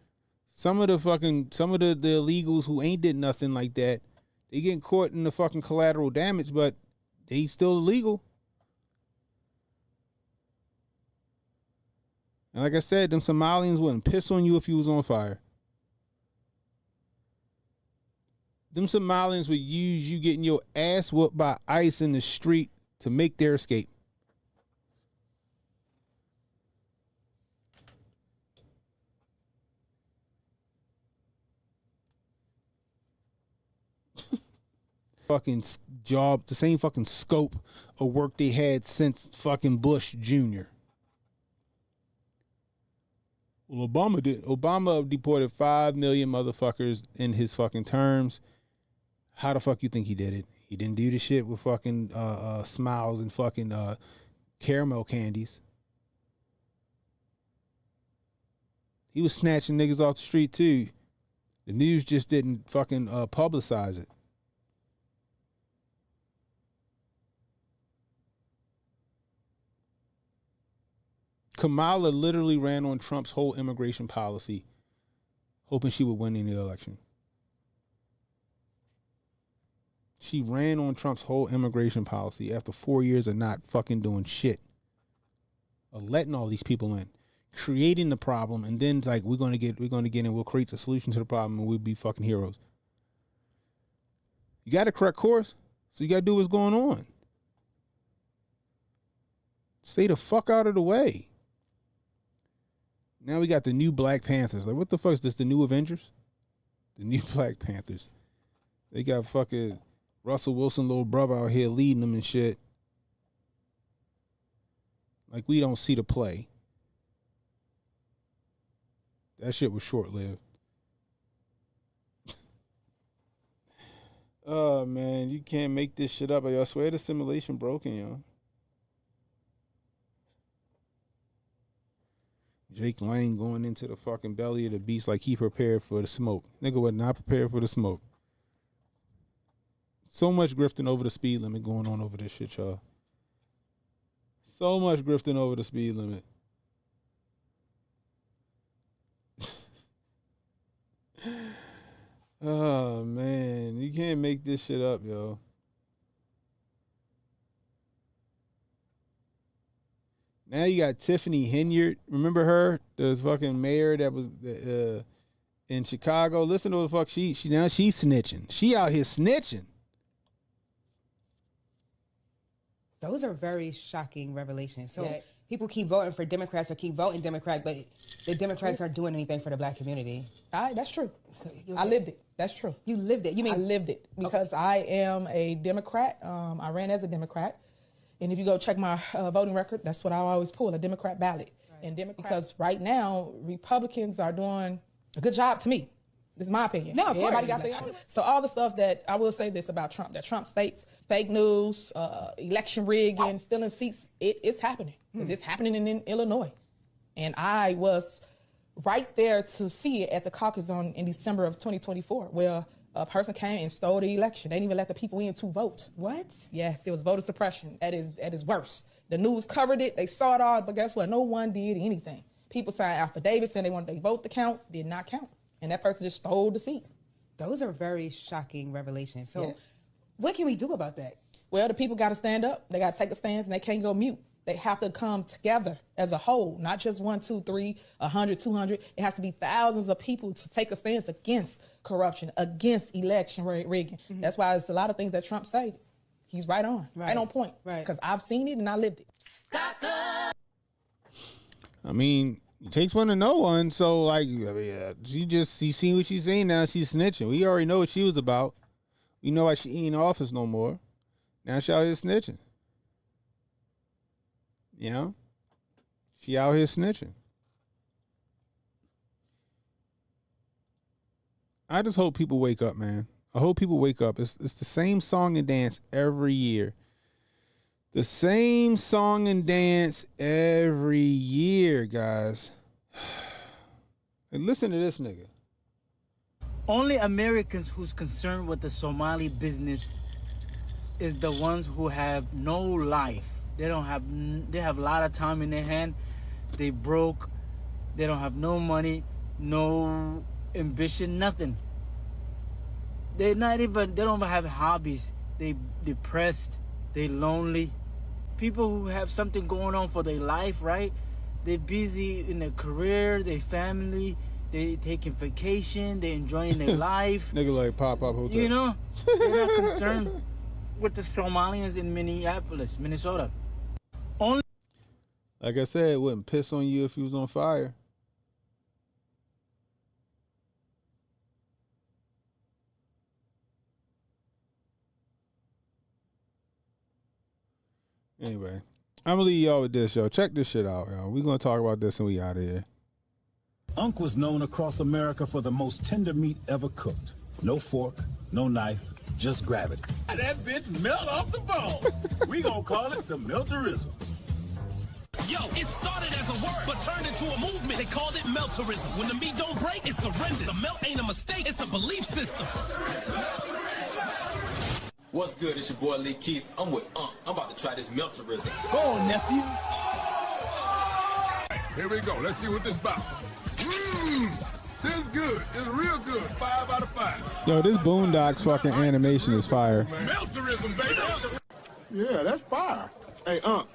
D: Some of the illegals who ain't did nothing like that, they getting caught in the fucking collateral damage, but they still illegal. And like I said, them Somalians wouldn't piss on you if you was on fire. Them Somalians would use you getting your ass whooped by ICE in the street to make their escape. Fucking job, the same fucking scope of work they had since fucking Bush Jr. Well, Obama did. Obama deported 5 million motherfuckers in his fucking terms. How the fuck you think he did it? He didn't do the shit with fucking smiles and fucking caramel candies. He was snatching niggas off the street too. The news just didn't fucking publicize it. Kamala literally ran on Trump's whole immigration policy, hoping she would win in the election. She ran on Trump's whole immigration policy after 4 years of not fucking doing shit. Of letting all these people in, creating the problem, and then like we're gonna get in, we'll create the solution to the problem, and we'll be fucking heroes. You got to correct course, so you gotta do what's going on. Stay the fuck out of the way. Now we got the new Black Panthers. Like, what the fuck is this? The new Avengers? The new Black Panthers. They got fucking Russell Wilson, little brother, out here leading them and shit. Like, we don't see the play. That shit was short-lived. Oh, man. You can't make this shit up. I swear the simulation broken, yo. Jake Lang going into the fucking belly of the beast like he prepared for the smoke. Nigga was not prepared for the smoke. So much grifting over the speed limit going on over this shit, y'all. So much grifting over the speed limit. Oh, man. You can't make this shit up, yo. Now you got Tiffany Henyard. Remember her? The fucking mayor that was in Chicago. Listen to what the fuck she now she's snitching. She out here snitching.
M: Those are very shocking revelations. So people keep voting for Democrats or keep voting Democrat, but the Democrats aren't doing anything for the Black community.
N: That's true. So I lived it. That's true.
M: You lived it. You mean
N: I lived it because I am a Democrat. I ran as a Democrat. And if you go check my voting record, that's what I always pull, a Democrat ballot. Right. And because right now, Republicans are doing a good job to me. This is my opinion.
M: No, of
N: Everybody
M: course.
N: got their. So all the stuff that, I will say this about Trump, that Trump states fake news, election rigging, stealing seats, it's happening. Because it's happening in Illinois. And I was right there to see it at the caucus in December of 2024, where a person came and stole the election. They didn't even let the people in to vote.
M: What?
N: Yes, it was voter suppression at its worst. The news covered it. They saw it all, but guess what? No one did anything. People signed affidavits saying they wanted their vote to count, did not count. And that person just stole the seat.
M: Those are very shocking revelations. So what can we do about that?
N: Well, the people got to stand up. They got to take a stance, and they can't go mute. They have to come together as a whole, not just 1, 2, 3, 100, 200. It has to be thousands of people to take a stance against corruption, against election rigging. That's why it's a lot of things that Trump said. he's right on point. Right. Because I've seen it and I lived it.
D: I mean, it takes one to know one. So, like, she seen what she's saying now. She's snitching. We already know what she was about. We know why she ain't in office no more. Now she out here snitching. You know? She out here snitching. I just hope people wake up, man. I hope people wake up. It's the same song and dance every year. The same song and dance every year, guys. And listen to this nigga.
O: Only Americans who's concerned with the Somali business is the ones who have no life. They have a lot of time in their hand. They broke. They don't have no money, no ambition, nothing. They don't even have hobbies. They depressed. They lonely. People who have something going on for their life, right? They're busy in their career, their family. They taking vacation. They enjoying their life.
D: Nigga like pop-up hotel.
O: You know, they're not concerned with the Somalians in Minneapolis, Minnesota. Only.
D: Like I said, it wouldn't piss on you if you was on fire. Anyway, I'm gonna leave y'all with this, yo. Check this shit out, yo. We're gonna talk about this and we out of here.
P: Unc was known across America for the most tender meat ever cooked. No fork, no knife, just gravity.
Q: That bitch melt off the bone. We gonna call it the melterism.
R: Yo, it started as a word, but turned into a movement. They called it melterism. When the meat don't break, it surrenders. The melt ain't a mistake, it's a belief system.
S: What's good? It's your boy Lee Keith. I'm with Unc. I'm about to try this melterism.
Q: Go on, nephew. Here we go. Let's see what this about. This is good. It's real good. 5 out of 5.
D: Yo, this Boondocks fucking animation is fire.
Q: Melterism, baby. Yeah, that's fire. Hey, Unc.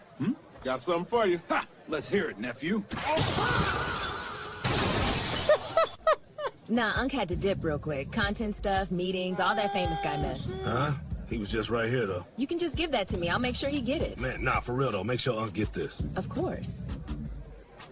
Q: Got something for you.
P: Ha! Let's hear it, nephew.
T: Nah, Unc had to dip real quick. Content stuff, meetings, all that famous guy mess.
P: Huh? He was just right here, though.
T: You can just give that to me. I'll make sure he get it.
P: Man, nah, for real, though. Make sure Unc get this.
T: Of course.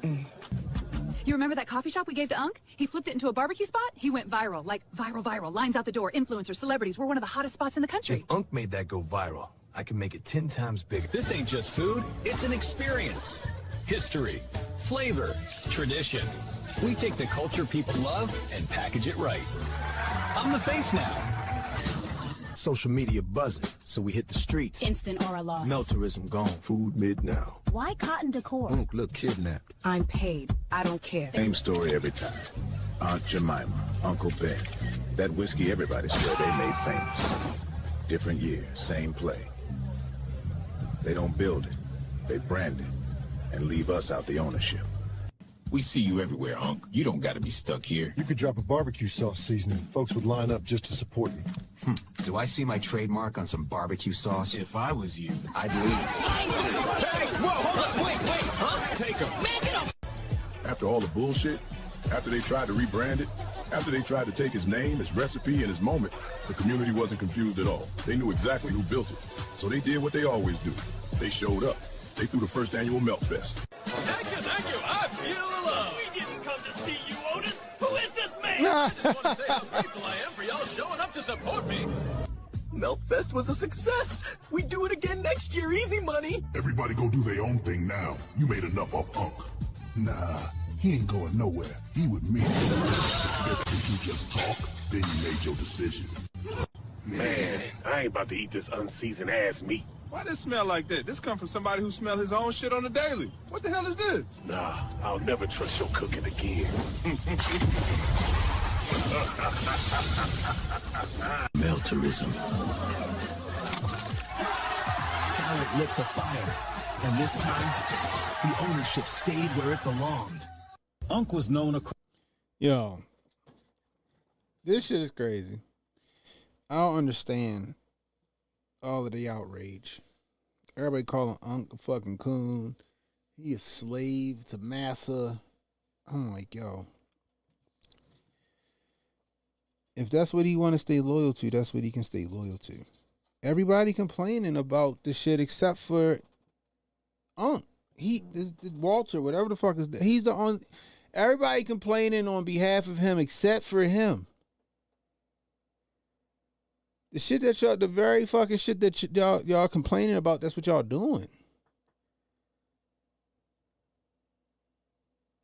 U: You remember that coffee shop we gave to Unc? He flipped it into a barbecue spot. He went viral. Like, viral. Lines out the door. Influencers, celebrities. We're one of the hottest spots in the country.
V: If Unc made that go viral, I can make it 10 times bigger. This ain't just food. It's an experience. History, flavor, tradition. We take the culture people love and package it right. I'm the face now.
W: Social media buzzing, so we hit the streets.
X: Instant aura loss.
W: Melterism gone. Food mid now.
X: Why cotton decor?
W: Unc look kidnapped.
X: I'm paid. I don't care.
W: Same story every time. Aunt Jemima, Uncle Ben. That whiskey everybody swear they made famous. Different year, same play. They don't build it, they brand it, and leave us out the ownership.
Y: We see you everywhere, Unc. You don't gotta be stuck here.
Z: You could drop a barbecue sauce seasoning. Folks would line up just to support you.
V: Do I see my trademark on some barbecue sauce?
Y: If I was you,
V: I'd leave.
Q: Hey, whoa, hold up, wait, huh? Take him.
X: Man, get up.
W: After all the bullshit, after they tried to rebrand it, after they tried to take his name, his recipe, and his moment, the community wasn't confused at all. They knew exactly who built it. So they did what they always do. They showed up. They threw the first annual Melt Fest.
Q: Thank you. I feel the love. We didn't come to see you, Otis. Who is this man? I just want to say how grateful I am for y'all showing up to support me.
L: Meltfest was a success. We do it again next year, easy money.
W: Everybody go do their own thing now. You made enough off Unc. Nah, he ain't going nowhere. He with me. If you just talk, then you made your decision.
Q: Man, I ain't about to eat this unseasoned ass meat. Why does it smell like that? This come from somebody who smell his own shit on the daily. What the hell is this? Nah, I'll never trust your cooking again.
V: Melterism.
R: Talent lit the fire, and this time, the ownership stayed where it belonged.
P: Unc was known across.
D: Yo, this shit is crazy. I don't understand all of the outrage. Everybody calling Unc a fucking coon. He a slave to massa. I'm like, yo. If that's what he want to stay loyal to, that's what he can stay loyal to. Everybody complaining about the shit except for Walter, whatever the fuck is that. He's the on. Everybody complaining on behalf of him except for him. The shit that y'all, the very fucking shit that y'all complaining about, that's what y'all doing.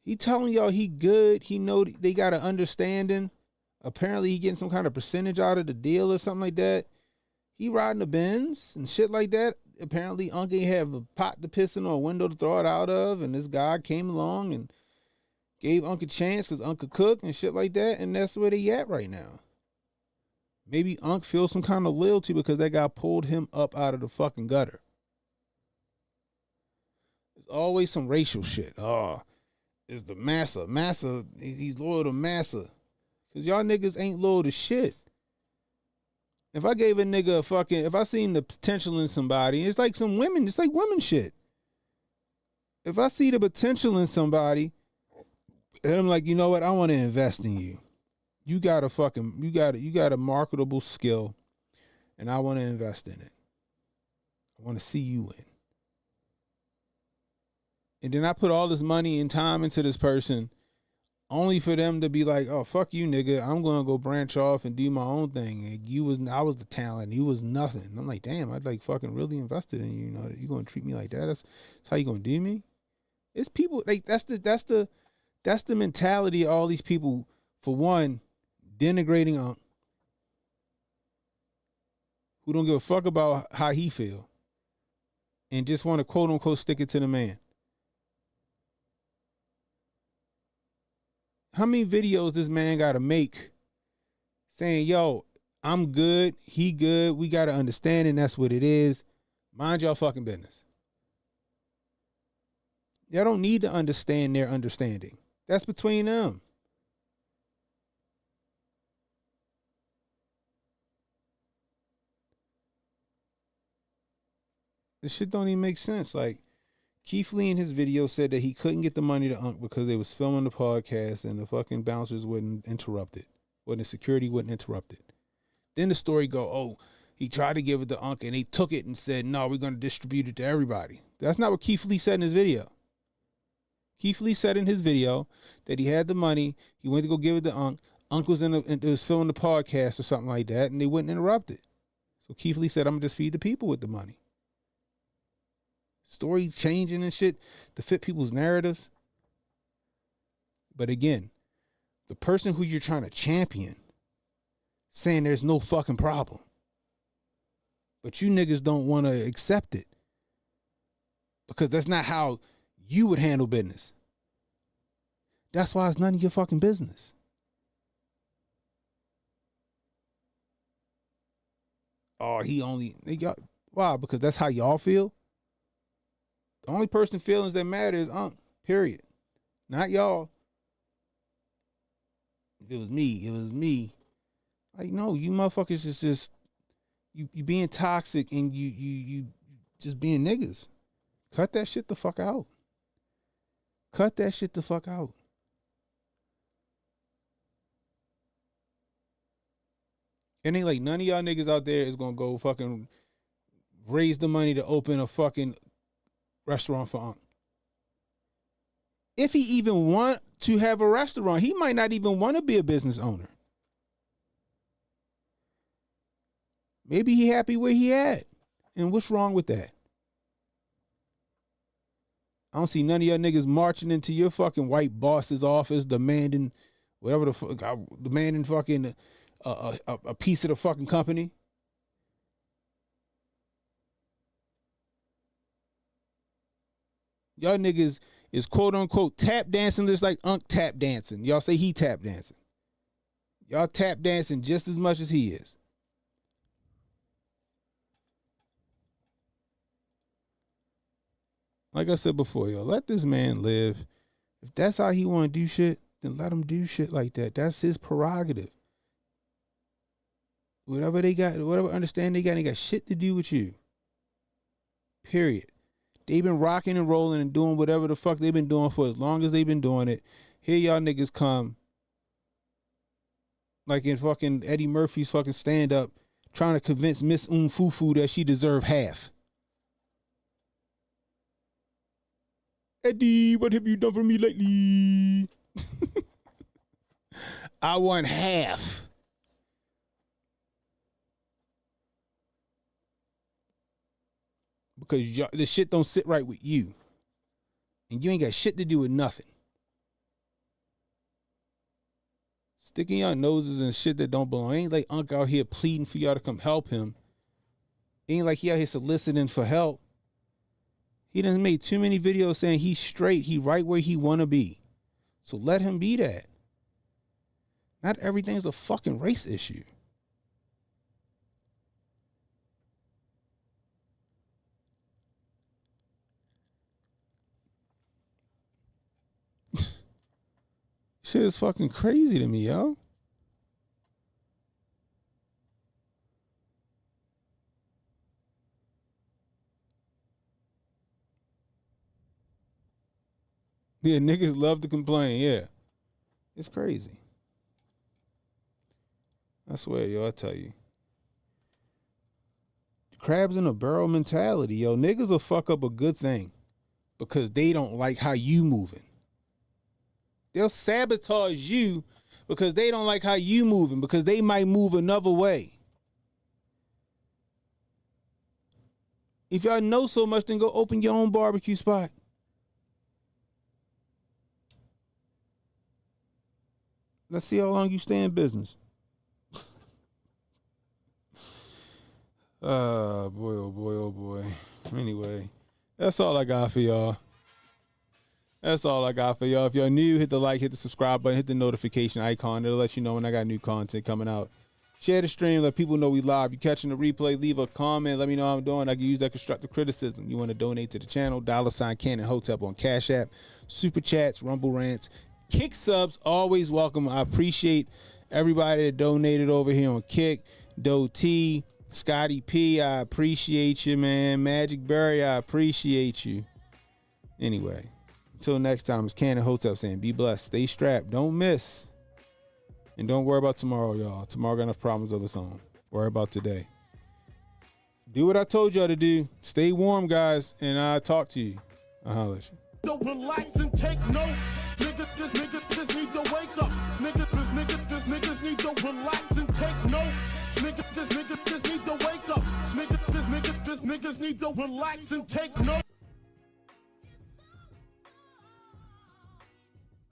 D: He telling y'all he good. He know they got an understanding. Apparently he getting some kind of percentage out of the deal or something like that. He riding the Benz and shit like that. Apparently Unc ain't have a pot to piss in or a window to throw it out of. And this guy came along and gave Unc a chance because Unc could cook and shit like that. And that's where they at right now. Maybe Unc feels some kind of loyalty because that guy pulled him up out of the fucking gutter. There's always some racial shit. Oh, it's the Massa. Massa, he's loyal to Massa. Because y'all niggas ain't loyal to shit. If I gave a nigga a fucking, if I seen the potential in somebody, it's like some women, it's like women shit. If I see the potential in somebody, and I'm like, you know what, I want to invest in you. You got a marketable skill, and I want to invest in it. I want to see you win. And then I put all this money and time into this person, only for them to be like, oh, fuck you, nigga. I'm going to go branch off and do my own thing. And I was the talent. You was nothing. I'm like, damn, I'd like fucking really invested in you. You know, you going to treat me like that? That's how you going to do me? It's people, like, that's the mentality of all these people, for one, denigrating Unc, who don't give a fuck about how he feel, and just want to quote unquote stick it to the man. How many videos this man got to make saying, yo, I'm good, he good, we got to understand, and that's what it is. Mind y'all fucking business. Y'all don't need to understand their understanding. That's between them. This shit don't even make sense. Like, Keith Lee in his video said that he couldn't get the money to Unc because they was filming the podcast and the fucking bouncers wouldn't interrupt it. Or the security wouldn't interrupt it. Then the story go, oh, he tried to give it to Unc and they took it and said, no, we're going to distribute it to everybody. That's not what Keith Lee said in his video. Keith Lee said in his video that he had the money. He went to go give it to Unc. Unc was was filming the podcast or something like that, and they wouldn't interrupt it. So Keith Lee said, I'm going to just feed the people with the money. Story changing and shit to fit people's narratives. But again, the person who you're trying to champion saying there's no fucking problem. But you niggas don't want to accept it. Because that's not how you would handle business. That's why it's none of your fucking business. Oh, why? Because that's how y'all feel? The only person feelings that matter is Unc, period. Not y'all. If it was me. Like, no, you motherfuckers is just, you being toxic and you just being niggas. Cut that shit the fuck out. Cut that shit the fuck out. It ain't like none of y'all niggas out there is gonna go fucking raise the money to open a fucking restaurant for Unc. If he even want to have a restaurant, he might not even want to be a business owner. Maybe he happy where he at. And what's wrong with that? I don't see none of y'all niggas marching into your fucking white boss's office demanding whatever the fuck, demanding fucking a piece of the fucking company. Y'all niggas is quote unquote tap dancing just like Unc tap dancing. Y'all say he tap dancing. Y'all tap dancing just as much as he is. Like I said before, y'all, let this man live. If that's how he want to do shit, then let him do shit like that. That's his prerogative. Whatever they got, whatever understanding they got shit to do with you. Period. They've been rocking and rolling and doing whatever the fuck they've been doing for as long as they've been doing it. Here y'all niggas come, like in fucking Eddie Murphy's fucking stand-up, trying to convince Miss Fufu that she deserved half. Eddie, what have you done for me lately? I want half. Because the shit don't sit right with you. And you ain't got shit to do with nothing. Sticking your noses and shit that don't belong. Ain't like Unc out here pleading for y'all to come help him. Ain't like he out here soliciting for help. He done made too many videos saying he's straight. He right where he want to be. So let him be that. Not everything's a fucking race issue. Shit is fucking crazy to me, yo. Yeah, niggas love to complain, yeah. It's crazy. I swear, yo, I tell you. Crabs in a barrel mentality, yo. Niggas will fuck up a good thing because they don't like how you moving. They'll sabotage you because they don't like how you moving, because they might move another way. If y'all know so much, then go open your own barbecue spot. Let's see how long you stay in business. Oh boy, oh boy, oh boy. Anyway, that's all I got for y'all. That's all I got for y'all. If y'all new, hit the like, hit the subscribe button, hit the notification icon. It'll let you know when I got new content coming out. Share the stream, let people know we live. You catching the replay, leave a comment, let me know how I'm doing. I can use that constructive criticism. You want to donate to the channel, $ Cannon Hotep on Cash App, Super Chats, Rumble Rants, Kick subs, always welcome. I appreciate everybody that donated over here on Kick. Doe T, Scotty P, I appreciate you, man. Magic Berry, I appreciate you. Anyway, until next time, it's Cannon Hotep saying be blessed, stay strapped, don't miss. And don't worry about tomorrow, y'all. Tomorrow got enough problems of its own. Worry about today. Do what I told y'all to do. Stay warm, guys, and I'll talk to you. I'll holler at you.
Q: Don't relax and take notes. Niggas need to wake up. Niggas need to relax and take notes. Niggas need to wake up. Niggas need to relax and take notes.